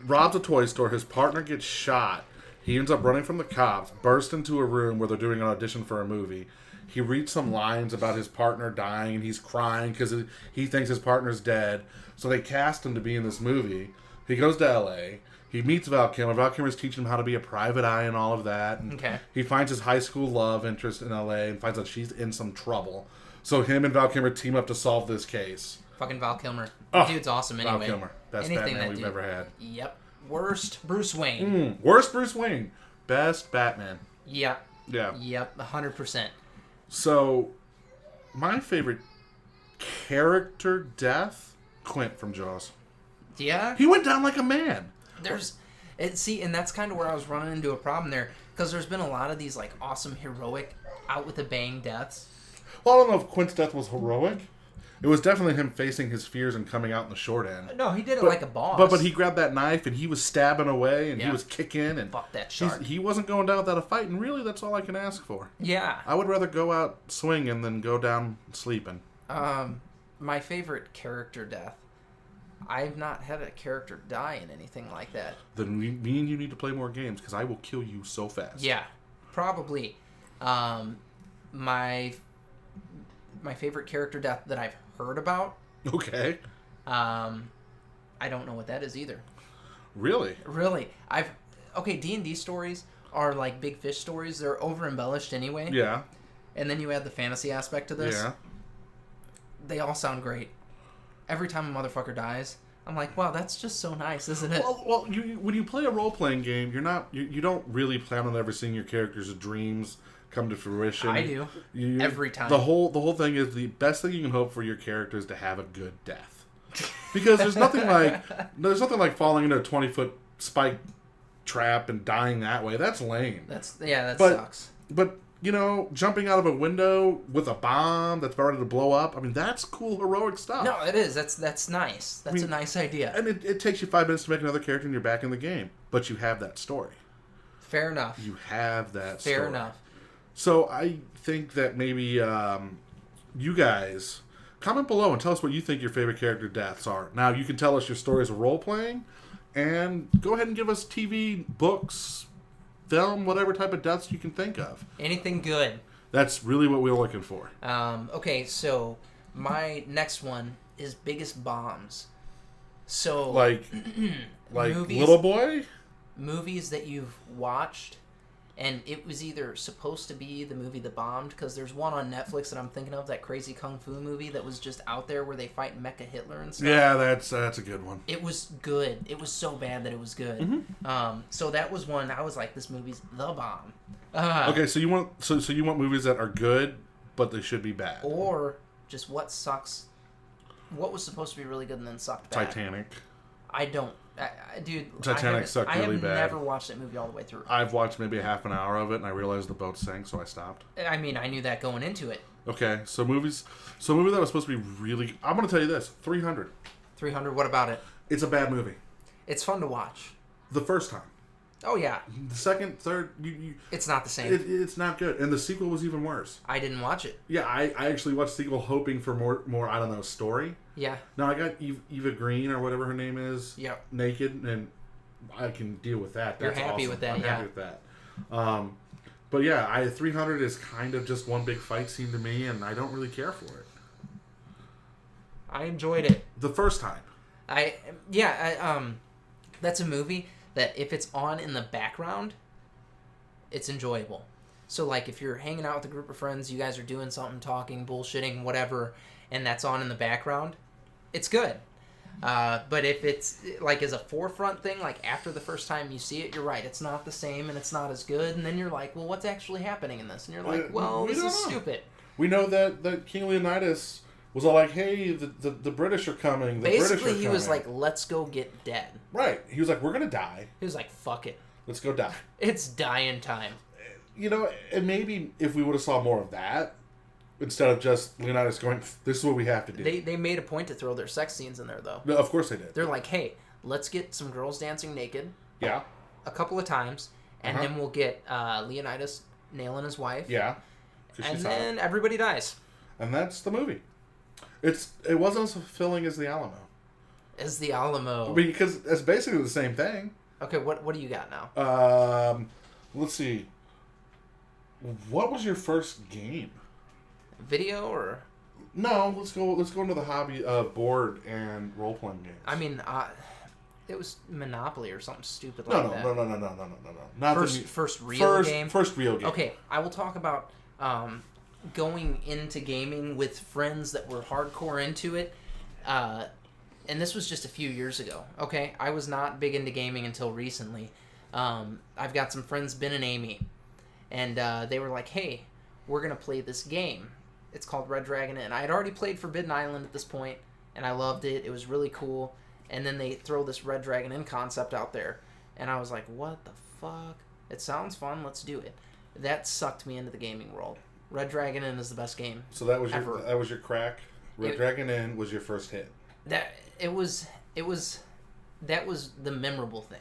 Speaker 2: robs a toy store. His partner gets shot. He ends up running from the cops, bursts into a room where they're doing an audition for a movie. He reads some lines about his partner dying, and he's crying because he thinks his partner's dead. So they cast him to be in this movie. He goes to L.A., he meets Val Kilmer. Val Kilmer's teaching him how to be a private eye and all of that. And
Speaker 1: Okay.
Speaker 2: he finds his high school love interest in L.A. and finds out she's in some trouble. So him and Val Kilmer team up to solve this case.
Speaker 1: Fucking Val Kilmer.
Speaker 2: Oh,
Speaker 1: Dude's awesome anyway.
Speaker 2: Val Kilmer. Best
Speaker 1: Anything
Speaker 2: Batman
Speaker 1: that
Speaker 2: we've
Speaker 1: dude-
Speaker 2: ever had.
Speaker 1: Yep. Worst Bruce Wayne.
Speaker 2: Worst Bruce Wayne. Best Batman.
Speaker 1: Yep.
Speaker 2: Yeah.
Speaker 1: Yep. 100%.
Speaker 2: So, my favorite character death, Quint from Jaws.
Speaker 1: Yeah.
Speaker 2: He went down like a man.
Speaker 1: And that's kind of where I was running into a problem there, because there's been a lot of these like awesome heroic out with a bang deaths.
Speaker 2: Well, I don't know if Quint's death was heroic. It was definitely him facing his fears and coming out in the short end.
Speaker 1: No, he did it like a boss.
Speaker 2: But he grabbed that knife and he was stabbing away and he was kicking and
Speaker 1: fuck that shark.
Speaker 2: he wasn't going down without a fight, and really that's all I can ask for.
Speaker 1: Yeah.
Speaker 2: I would rather go out swinging than go down sleeping.
Speaker 1: My favorite character death. I've not had a character die in anything like that.
Speaker 2: Then me and you need to play more games because I will kill you so fast.
Speaker 1: Yeah, probably. My favorite character death that I've heard about.
Speaker 2: Okay.
Speaker 1: I don't know what that is either.
Speaker 2: Really?
Speaker 1: Really, D&D stories are like big fish stories. They're over embellished anyway.
Speaker 2: Yeah.
Speaker 1: And then you add the fantasy aspect to this.
Speaker 2: Yeah.
Speaker 1: They all sound great. Every time a motherfucker dies, I'm like, wow, that's just so nice, isn't it?
Speaker 2: Well, when you play a role playing game, you don't really plan on ever seeing your character's dreams come to fruition.
Speaker 1: I do. Every time.
Speaker 2: The whole thing is the best thing you can hope for your character is to have a good death, because there's nothing like falling into a 20-foot spike trap and dying that way. That's lame.
Speaker 1: That sucks.
Speaker 2: But jumping out of a window with a bomb that's ready to blow up, I mean, that's cool, heroic stuff.
Speaker 1: No, it is. That's nice. That's a nice idea.
Speaker 2: And it takes you 5 minutes to make another character and you're back in the game. But you have that story.
Speaker 1: Fair enough.
Speaker 2: You have that story.
Speaker 1: Fair enough.
Speaker 2: So I think that maybe you guys comment below and tell us what you think your favorite character deaths are. Now, you can tell us your stories of role-playing, and go ahead and give us TV, books, film, whatever type of deaths you can think of.
Speaker 1: Anything good.
Speaker 2: That's really what we're looking for.
Speaker 1: Okay, so my next one is biggest bombs. So
Speaker 2: Like
Speaker 1: movies,
Speaker 2: Little Boy?
Speaker 1: Movies that you've watched, and it was either supposed to be the movie that bombed, because there's one on Netflix that I'm thinking of, that crazy kung fu movie that was just out there where they fight Mecha Hitler and stuff.
Speaker 2: Yeah, that's a good one.
Speaker 1: It was good. It was so bad that it was good.
Speaker 2: Mm-hmm.
Speaker 1: So that was one I was like, this movie's the bomb.
Speaker 2: Okay, so you want movies that are good, but they should be bad.
Speaker 1: Or just what sucks. What was supposed to be really good and then sucked bad.
Speaker 2: Titanic.
Speaker 1: Dude,
Speaker 2: Titanic sucked really bad.
Speaker 1: I have never watched that movie all the way through.
Speaker 2: I've watched maybe a half an hour of it, and I realized the boat sank, so I stopped.
Speaker 1: I mean, I knew that going into it.
Speaker 2: Okay, so a movie that was supposed to be really... I'm going to tell you this. 300.
Speaker 1: 300, what about it?
Speaker 2: It's a bad movie.
Speaker 1: It's fun to watch.
Speaker 2: The first time.
Speaker 1: Oh, yeah.
Speaker 2: The second, third...
Speaker 1: It's not the same.
Speaker 2: It's not good. And the sequel was even worse.
Speaker 1: I didn't watch it.
Speaker 2: Yeah, I actually watched the sequel hoping for more I don't know, story.
Speaker 1: Yeah.
Speaker 2: No, I got Eva Green, or whatever her name is,
Speaker 1: Yep.
Speaker 2: naked, and I can deal with that.
Speaker 1: You're
Speaker 2: That's
Speaker 1: happy
Speaker 2: awesome.
Speaker 1: with that,
Speaker 2: I'm
Speaker 1: yeah.
Speaker 2: happy with that. But yeah, 300 is kind of just one big fight scene to me, and I don't really care for it.
Speaker 1: I enjoyed it.
Speaker 2: The first time.
Speaker 1: That's a movie that if it's on in the background, it's enjoyable. So, like, if you're hanging out with a group of friends, you guys are doing something, talking, bullshitting, whatever, and that's on in the background, it's good. But if it's, like, as a forefront thing, like, after the first time you see it, you're right, it's not the same, and it's not as good, and then you're like, well, what's actually happening in this? And you're like, well, this is stupid.
Speaker 2: We know that King Leonidas was all like, hey, the British are coming.
Speaker 1: Basically, he was like, let's go get dead.
Speaker 2: Right. He was like, we're going to die.
Speaker 1: He was like, fuck it.
Speaker 2: Let's go die.
Speaker 1: It's dying time.
Speaker 2: And maybe if we would have saw more of that, instead of just Leonidas going, this is what we have to do.
Speaker 1: They made a point to throw their sex scenes in there, though.
Speaker 2: No, of course they did.
Speaker 1: They're like, hey, let's get some girls dancing naked.
Speaker 2: Yeah.
Speaker 1: A couple of times, and then we'll get Leonidas nailing his wife.
Speaker 2: Yeah.
Speaker 1: And then everybody dies.
Speaker 2: And that's the movie. It wasn't as fulfilling as The Alamo.
Speaker 1: As The Alamo.
Speaker 2: Because it's basically the same thing.
Speaker 1: Okay, what do you got now?
Speaker 2: Let's see. What was your first game?
Speaker 1: video or?
Speaker 2: No, let's go into the hobby of board and role playing games.
Speaker 1: I mean, it was Monopoly or something stupid
Speaker 2: no,
Speaker 1: like that.
Speaker 2: No. Not
Speaker 1: first real game.
Speaker 2: First real game.
Speaker 1: Okay, I will talk about going into gaming with friends that were hardcore into it. And this was just a few years ago. Okay, I was not big into gaming until recently. I've got some friends, Ben and Amy, and they were like, "Hey, we're gonna play this game. It's called Red Dragon Inn." I had already played Forbidden Island at this point, and I loved it. It was really cool. And then they throw this Red Dragon Inn concept out there, and I was like, "What the fuck? It sounds fun. Let's do it." That sucked me into the gaming world. Red Dragon Inn is the best game.
Speaker 2: So that was
Speaker 1: ever.
Speaker 2: your crack. Red Dragon Inn was your first hit.
Speaker 1: That was the memorable thing.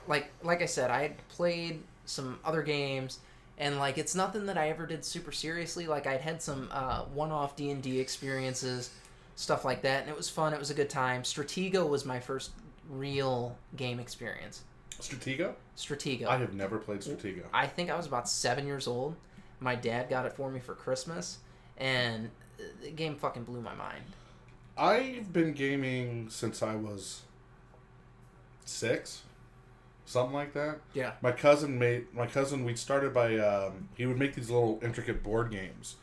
Speaker 1: Like I said, I had played some other games, and like it's nothing that I ever did super seriously. Like I'd had some one-off D&D experiences, stuff like that, and it was fun. It was a good time. Stratego was my first real game experience.
Speaker 2: Stratego? I have never played Stratego.
Speaker 1: I think I was about 7 years old. My dad got it for me for Christmas, and the game fucking blew my mind.
Speaker 2: I've been gaming since I was 6, something like that.
Speaker 1: Yeah.
Speaker 2: My cousin, we started by, he would make these little intricate board games.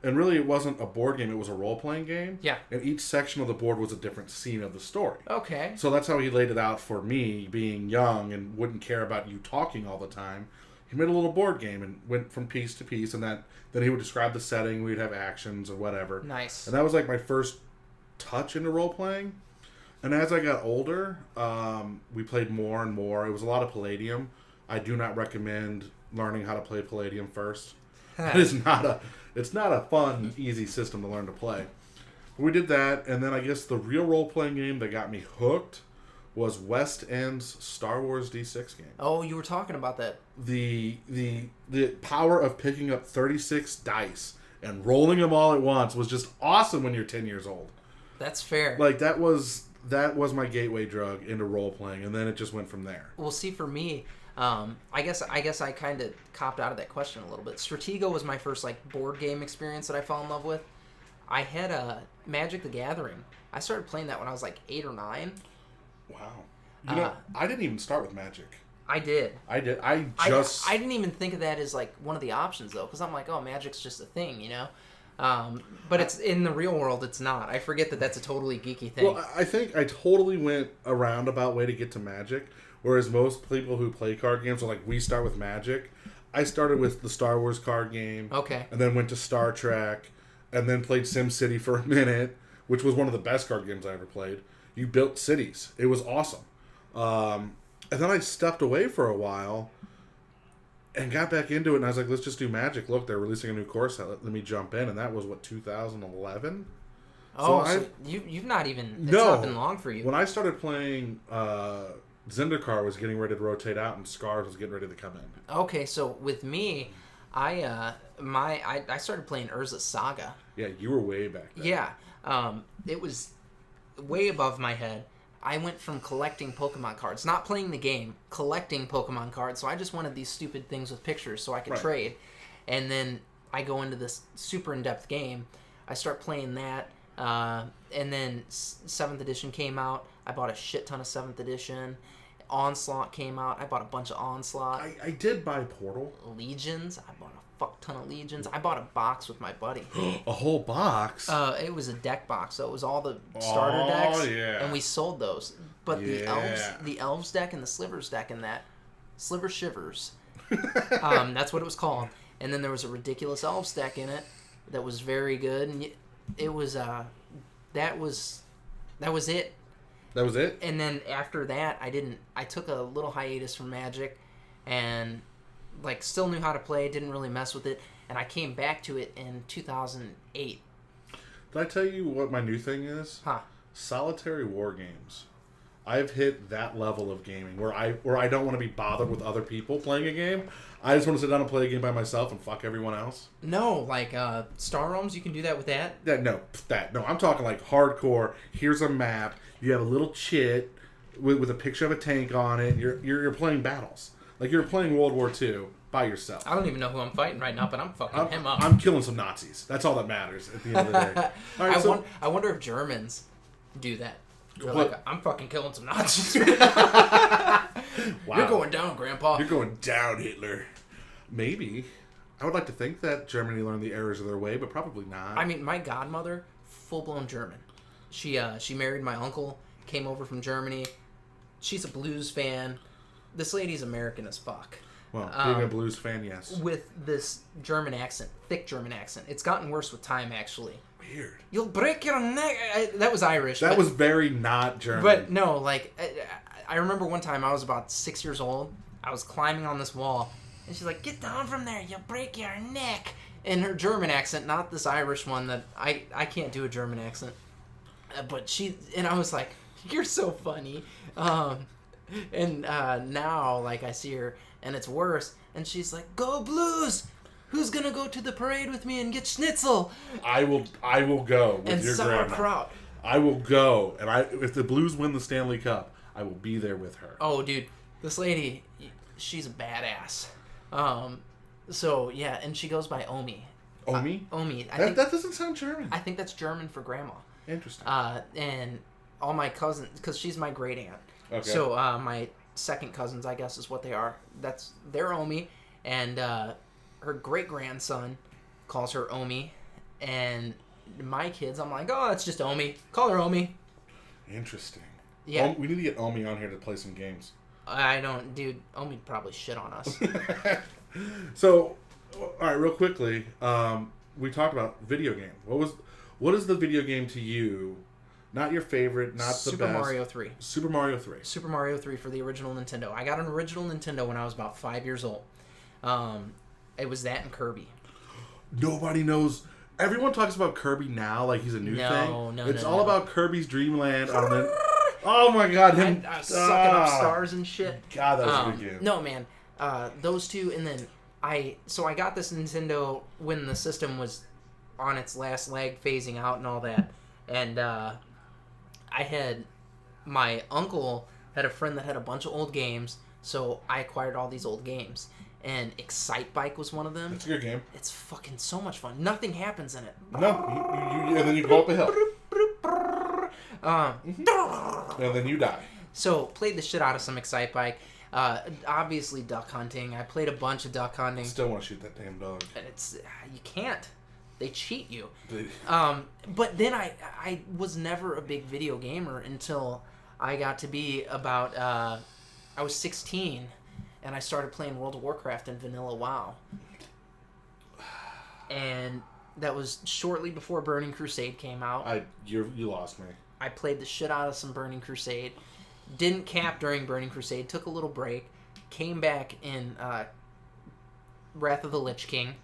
Speaker 2: And really it wasn't a board game, it was a role-playing game.
Speaker 1: Yeah.
Speaker 2: And each section of the board was a different scene of the story.
Speaker 1: Okay.
Speaker 2: So that's how he laid it out for me, being young and wouldn't care about you talking all the time. He made a little board game and went from piece to piece, and then he would describe the setting, we'd have actions or whatever.
Speaker 1: Nice.
Speaker 2: And that was like my first touch into role-playing. And as I got older, we played more and more. It was a lot of Palladium. I do not recommend learning how to play Palladium first. It's not a fun, easy system to learn to play. But we did that, and then I guess the real role-playing game that got me hooked was West End's Star Wars D6 game.
Speaker 1: Oh, you were talking about that.
Speaker 2: The power of picking up 36 dice and rolling them all at once was just awesome when you're 10 years old.
Speaker 1: That's fair.
Speaker 2: Like that was my gateway drug into role playing, and then it just went from there.
Speaker 1: Well, see, for me, I guess I kind of copped out of that question a little bit. Stratego was my first like board game experience that I fell in love with. I had Magic the Gathering. I started playing that when I was like 8 or 9.
Speaker 2: Wow. I didn't even start with Magic.
Speaker 1: I did.
Speaker 2: I
Speaker 1: didn't even think of that as like one of the options though, because I'm like, oh, Magic's just a thing, you know. But it's in the real world, it's not. I forget that that's a totally geeky thing.
Speaker 2: Well, I think I totally went a roundabout way to get to Magic, whereas most people who play card games are like, we start with Magic. I started with the Star Wars card game.
Speaker 1: Okay.
Speaker 2: And then went to Star Trek, and then played SimCity for a minute, which was one of the best card games I ever played. You built cities. It was awesome. And then I stepped away for a while and got back into it, and I was like, let's just do Magic. Look, they're releasing a new core set. Let me jump in. And that was, 2011?
Speaker 1: Oh, so you've not even... It's not been long for you.
Speaker 2: When I started playing, Zendikar was getting ready to rotate out, and Scars was getting ready to come in.
Speaker 1: Okay, so with me, I started playing Urza Saga.
Speaker 2: Yeah, you were way back then.
Speaker 1: Yeah. It was way above my head. I went from collecting Pokemon cards, not playing the game, collecting Pokemon cards. So I just wanted these stupid things with pictures so I could trade. And then I go into this super in-depth game. I start playing that. And then 7th edition came out. I bought a shit ton of 7th edition. Onslaught came out. I bought a bunch of Onslaught.
Speaker 2: I did buy Portal.
Speaker 1: Legions. I bought a fuck ton of Legions. I bought a box with my buddy.
Speaker 2: A whole box?
Speaker 1: It was a deck box, so it was all the starter decks.
Speaker 2: Oh, yeah.
Speaker 1: And we sold those. But the Elves deck and the Slivers deck in that, Sliver Shivers, that's what it was called. And then there was a ridiculous Elves deck in it that was very good. And it was, that was it.
Speaker 2: That was it?
Speaker 1: And then after that, I took a little hiatus from Magic and like still knew how to play, didn't really mess with it, and I came back to it in 2008.
Speaker 2: Did I tell you what my new thing is?
Speaker 1: Huh.
Speaker 2: Solitary war games. I've hit that level of gaming where I don't want to be bothered with other people playing a game. I just want to sit down and play a game by myself and fuck everyone else.
Speaker 1: No, like Star Realms, you can do that with that?
Speaker 2: No, I'm talking like hardcore. Here's a map. You have a little chit with a picture of a tank on it. You're playing battles. Like you're playing World War II by yourself.
Speaker 1: I don't even know who I'm fighting right now, but I'm fucking him up.
Speaker 2: I'm killing some Nazis. That's all that matters at the end of the day. All right,
Speaker 1: I wonder if Germans do that. They're
Speaker 2: What?
Speaker 1: like, I'm fucking killing some Nazis.
Speaker 2: Wow.
Speaker 1: You're going down, Grandpa.
Speaker 2: You're going down, Hitler. Maybe. I would like to think that Germany learned the errors of their way, but probably not.
Speaker 1: I mean, my godmother, full-blown German. She married my uncle, came over from Germany. She's a blues fan. This lady's American as fuck.
Speaker 2: Well, being a blues fan, yes.
Speaker 1: With this German accent, thick German accent. It's gotten worse with time, actually.
Speaker 2: Weird.
Speaker 1: You'll break your neck. That was Irish.
Speaker 2: That was very not German.
Speaker 1: But no, like, I remember one time I was about 6 years old. I was climbing on this wall, and she's like, "Get down from there, you'll break your neck." In her German accent, not this Irish one that I can't do a German accent. But I was like, "You're so funny." And now, like, I see her, and it's worse, and she's like, "Go Blues! Who's gonna go to the parade with me and get schnitzel?"
Speaker 2: I will go with
Speaker 1: and
Speaker 2: your grandma.
Speaker 1: sauerkraut.
Speaker 2: I will go, and if the Blues win the Stanley Cup, I will be there with her.
Speaker 1: Oh, dude, this lady, she's a badass. So yeah, and she goes by Omi.
Speaker 2: Omi?
Speaker 1: Omi.
Speaker 2: That doesn't sound German.
Speaker 1: I think that's German for grandma.
Speaker 2: Interesting.
Speaker 1: And all my cousins, because she's my great aunt.
Speaker 2: Okay.
Speaker 1: So my second cousins, I guess, is what they are. They're Omi, and her great grandson calls her Omi, and my kids, I'm like, "Oh, it's just Omi. Call her Omi."
Speaker 2: Interesting.
Speaker 1: Yeah.
Speaker 2: We need to get Omi on here to play some games.
Speaker 1: I don't, dude. Omi'd probably shit on us.
Speaker 2: So, all right, real quickly, we talked about video game. What is the video game to you? Not your favorite, not the best.
Speaker 1: Super Mario 3.
Speaker 2: Super Mario 3.
Speaker 1: Super Mario 3 for the original Nintendo. I got an original Nintendo when I was about 5 years old. It was that and Kirby.
Speaker 2: Nobody knows. Everyone talks about Kirby now like he's a new thing.
Speaker 1: No,
Speaker 2: it's
Speaker 1: no,
Speaker 2: all
Speaker 1: no.
Speaker 2: about Kirby's Dream Land. Oh my god, him
Speaker 1: I was sucking up stars and shit.
Speaker 2: God, that was a good game.
Speaker 1: No, man. Those two, and then I got this Nintendo when the system was on its last leg, phasing out and all that. And my uncle had a friend that had a bunch of old games, so I acquired all these old games. And Excite Bike was one of them.
Speaker 2: It's a good game.
Speaker 1: It's fucking so much fun. Nothing happens in it.
Speaker 2: No, and then you go up a hill. And then you die.
Speaker 1: So, played the shit out of some Excite Bike. Obviously, duck hunting. I played a bunch of duck hunting.
Speaker 2: Still want to shoot that damn dog.
Speaker 1: You can't. They cheat you. But then I was never a big video gamer until I got to be about... I was 16, and I started playing World of Warcraft and Vanilla WoW. And that was shortly before Burning Crusade came out.
Speaker 2: You lost me.
Speaker 1: I played the shit out of some Burning Crusade. Didn't cap during Burning Crusade. Took a little break. Came back in Wrath of the Lich King.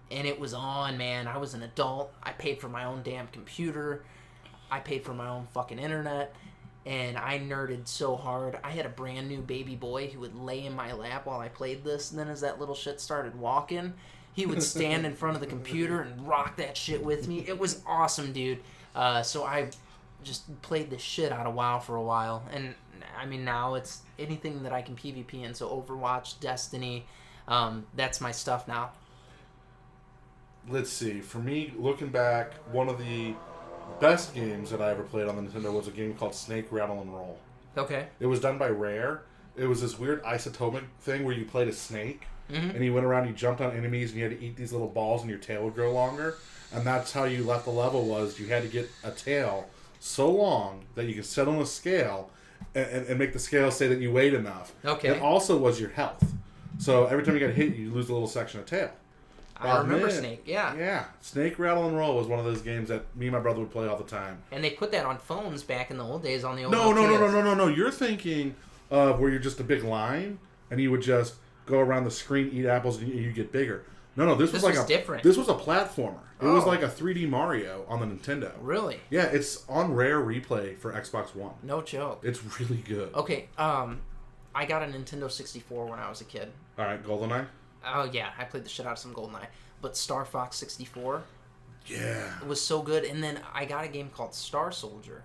Speaker 1: And it was on, man. I was an adult. I paid for my own damn computer. I paid for my own fucking internet. And I nerded so hard. I had a brand new baby boy who would lay in my lap while I played this. And then as that little shit started walking, he would stand in front of the computer and rock that shit with me. It was awesome, dude. So I just played the shit out of WoW for a while. And, I mean, now it's anything that I can PvP in. So Overwatch, Destiny, that's my stuff now.
Speaker 2: Let's see. For me, looking back, one of the best games that I ever played on the Nintendo was a game called Snake, Rattle, and Roll.
Speaker 1: Okay.
Speaker 2: It was done by Rare. It was this weird isotopic thing where you played a snake,
Speaker 1: Mm-hmm.
Speaker 2: and you went around, you jumped on enemies, and you had to eat these little balls, and your tail would grow longer. And that's how you left the level, was you had to get a tail so long that you could set on a scale and make the scale say that you weighed enough.
Speaker 1: Okay.
Speaker 2: It also was your health. So every time you got hit, you lose a little section of tail.
Speaker 1: I remember Snake, yeah.
Speaker 2: Yeah. Snake, Rattle, and Roll was one of those games that me and my brother would play all the time.
Speaker 1: And they put that on phones back in the old days on the old
Speaker 2: No. You're thinking of where you're just a big line, and you would just go around the screen, eat apples, and you get bigger. No, this was
Speaker 1: different.
Speaker 2: This was a platformer. It was like a 3D Mario on the Nintendo.
Speaker 1: Really?
Speaker 2: Yeah, it's on Rare Replay for Xbox One.
Speaker 1: No joke.
Speaker 2: It's really good.
Speaker 1: Okay, I got a Nintendo 64 when I was a kid.
Speaker 2: All right, GoldenEye?
Speaker 1: Oh, yeah, I played the shit out of some GoldenEye. But Star Fox 64
Speaker 2: Yeah.
Speaker 1: was so good. And then I got a game called Star Soldier.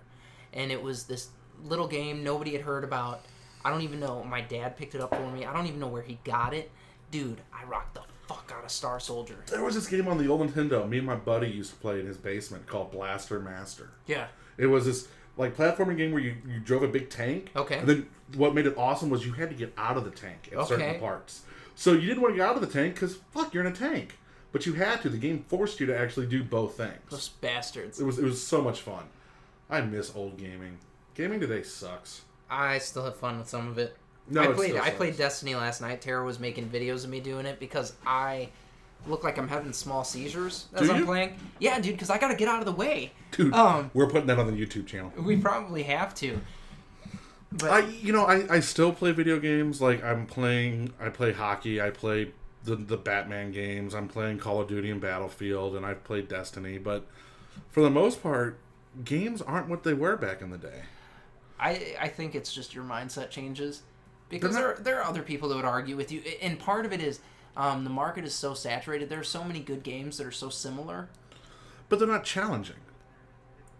Speaker 1: And it was this little game nobody had heard about. I don't even know. My dad picked it up for me. I don't even know where he got it. dude, I rocked the fuck out of Star Soldier.
Speaker 2: There was this game on the old Nintendo me and my buddy used to play in his basement called Blaster Master.
Speaker 1: Yeah.
Speaker 2: It was this like platforming game where you drove a big tank.
Speaker 1: Okay.
Speaker 2: And then what made it awesome was you had to get out of the tank at certain
Speaker 1: Okay.
Speaker 2: parts. So you didn't want to get out of the tank because, fuck, you're in a tank. But you had to. The game forced you to actually do both things.
Speaker 1: Those bastards.
Speaker 2: It was so much fun. I miss old gaming. Gaming today sucks.
Speaker 1: I still have fun with some of it.
Speaker 2: No,
Speaker 1: I
Speaker 2: it
Speaker 1: played
Speaker 2: still
Speaker 1: I
Speaker 2: sucks.
Speaker 1: played Destiny last night. Tara was making videos of me doing it because I look like I'm having small seizures as
Speaker 2: Do
Speaker 1: I'm
Speaker 2: you?
Speaker 1: playing. Yeah, dude, because I gotta get out of the way.
Speaker 2: Dude,
Speaker 1: Um,
Speaker 2: we're putting that on the YouTube channel.
Speaker 1: We probably have to. But
Speaker 2: I still play video games. Like I play hockey. I play the Batman games. I'm playing Call of Duty and Battlefield, and I've played Destiny. But for the most part, games aren't what they were back in the day.
Speaker 1: I think it's just your mindset changes. Because
Speaker 2: They're
Speaker 1: there are other people that would argue with you. And part of it is the market is so saturated. There are so many good games that are so similar.
Speaker 2: But they're not challenging.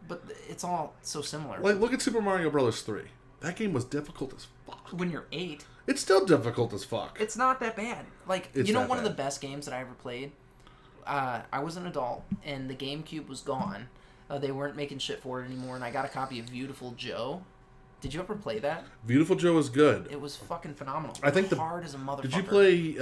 Speaker 1: But it's all so similar.
Speaker 2: Like, look at Super Mario Bros. 3. That game was difficult as fuck.
Speaker 1: When you're 8,
Speaker 2: It's still difficult as fuck.
Speaker 1: it's not that bad. Like,
Speaker 2: It's
Speaker 1: you know,
Speaker 2: that
Speaker 1: one of the
Speaker 2: bad.
Speaker 1: best games that I ever played? I was an adult, and the GameCube was gone. They weren't making shit for it anymore, and I got a copy of Beautiful Joe. Did you ever play that?
Speaker 2: Beautiful Joe is good.
Speaker 1: It was fucking phenomenal.
Speaker 2: I think
Speaker 1: hard as a motherfucker.
Speaker 2: Did you play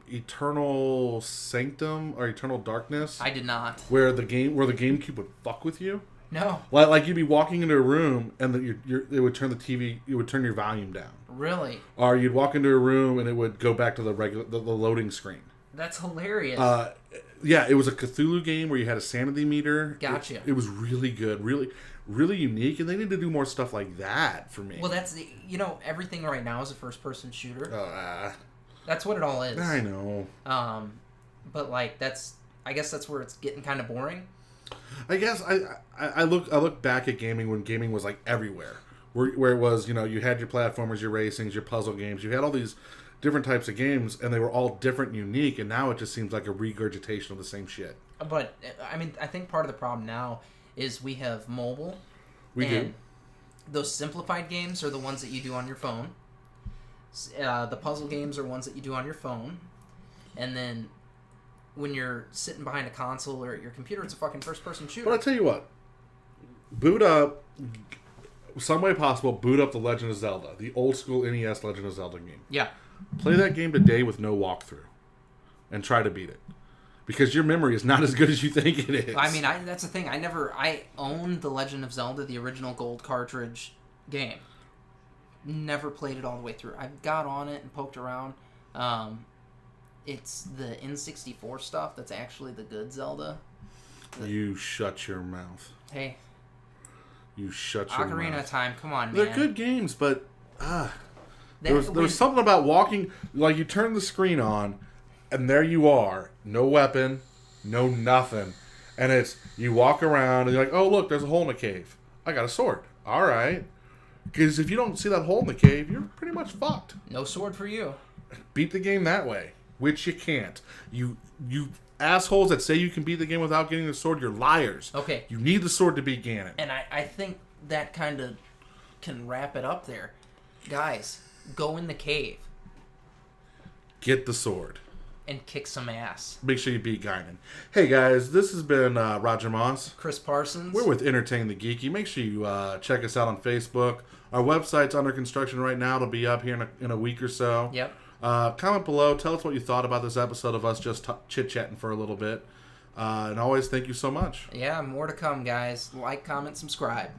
Speaker 2: Eternal Sanctum or Eternal Darkness?
Speaker 1: I did not.
Speaker 2: Where the GameCube would fuck with you?
Speaker 1: No.
Speaker 2: Like you'd be walking into a room and it would turn the TV, it would turn your volume down.
Speaker 1: Really?
Speaker 2: Or you'd walk into a room and it would go back to the loading screen.
Speaker 1: That's hilarious.
Speaker 2: Yeah, it was a Cthulhu game where you had a sanity meter.
Speaker 1: Gotcha.
Speaker 2: It was really good, really unique, and they need to do more stuff like that for me.
Speaker 1: Well, that's the... You know, everything right now is a first-person shooter.
Speaker 2: Uh,
Speaker 1: That's what it all is.
Speaker 2: I know.
Speaker 1: But, like, I guess that's where it's getting kind of boring.
Speaker 2: I guess I look back at gaming when gaming was like everywhere, where it was, you know, you had your platformers, your racings, your puzzle games, you had all these different types of games, and they were all different and unique, and now it just seems like a regurgitation of the same shit.
Speaker 1: But, I mean, I think part of the problem now is we have mobile.
Speaker 2: We do.
Speaker 1: And those simplified games are the ones that you do on your phone. The puzzle games are ones that you do on your phone. And then when you're sitting behind a console or at your computer, it's a fucking first-person shooter.
Speaker 2: But I tell you what, boot up, some way possible, boot up the Legend of Zelda, the old school NES Legend of Zelda game.
Speaker 1: Yeah.
Speaker 2: Play that game today with no walkthrough, and try to beat it, because your memory is not as good as you think it is.
Speaker 1: I mean, that's the thing. I owned the Legend of Zelda, the original gold cartridge game. Never played it all the way through. I got on it and poked around. It's the N64 stuff that's actually the good Zelda.
Speaker 2: You shut your mouth.
Speaker 1: Hey,
Speaker 2: You shut your
Speaker 1: Ocarina
Speaker 2: mouth.
Speaker 1: of Time, come on, man.
Speaker 2: They're good games, but there was
Speaker 1: When-
Speaker 2: something about walking, like you turn the screen on, and there you are, no weapon, no nothing, and it's you walk around and you're like, oh look, there's a hole in the cave. I got a sword. All right, because if you don't see that hole in the cave, you're pretty much fucked.
Speaker 1: No sword for you.
Speaker 2: Beat the game that way, which you can't. You assholes that say you can beat the game without getting the sword, you're liars.
Speaker 1: Okay.
Speaker 2: You need the sword to beat Ganon.
Speaker 1: And I think that kind of can wrap it up there. Guys, go in the cave
Speaker 2: Get the sword.
Speaker 1: and kick some ass.
Speaker 2: Make sure you beat Ganon. Hey guys, this has been Roger Moss.
Speaker 1: Chris Parsons.
Speaker 2: We're with Entertain the Geeky. Make sure you check us out on Facebook. Our website's under construction right now. It'll be up here in a week or so.
Speaker 1: Yep.
Speaker 2: Comment below. Tell us what you thought about this episode of us just chit-chatting for a little bit. And always, thank you so much.
Speaker 1: Yeah, more to come, guys. Like, comment, subscribe.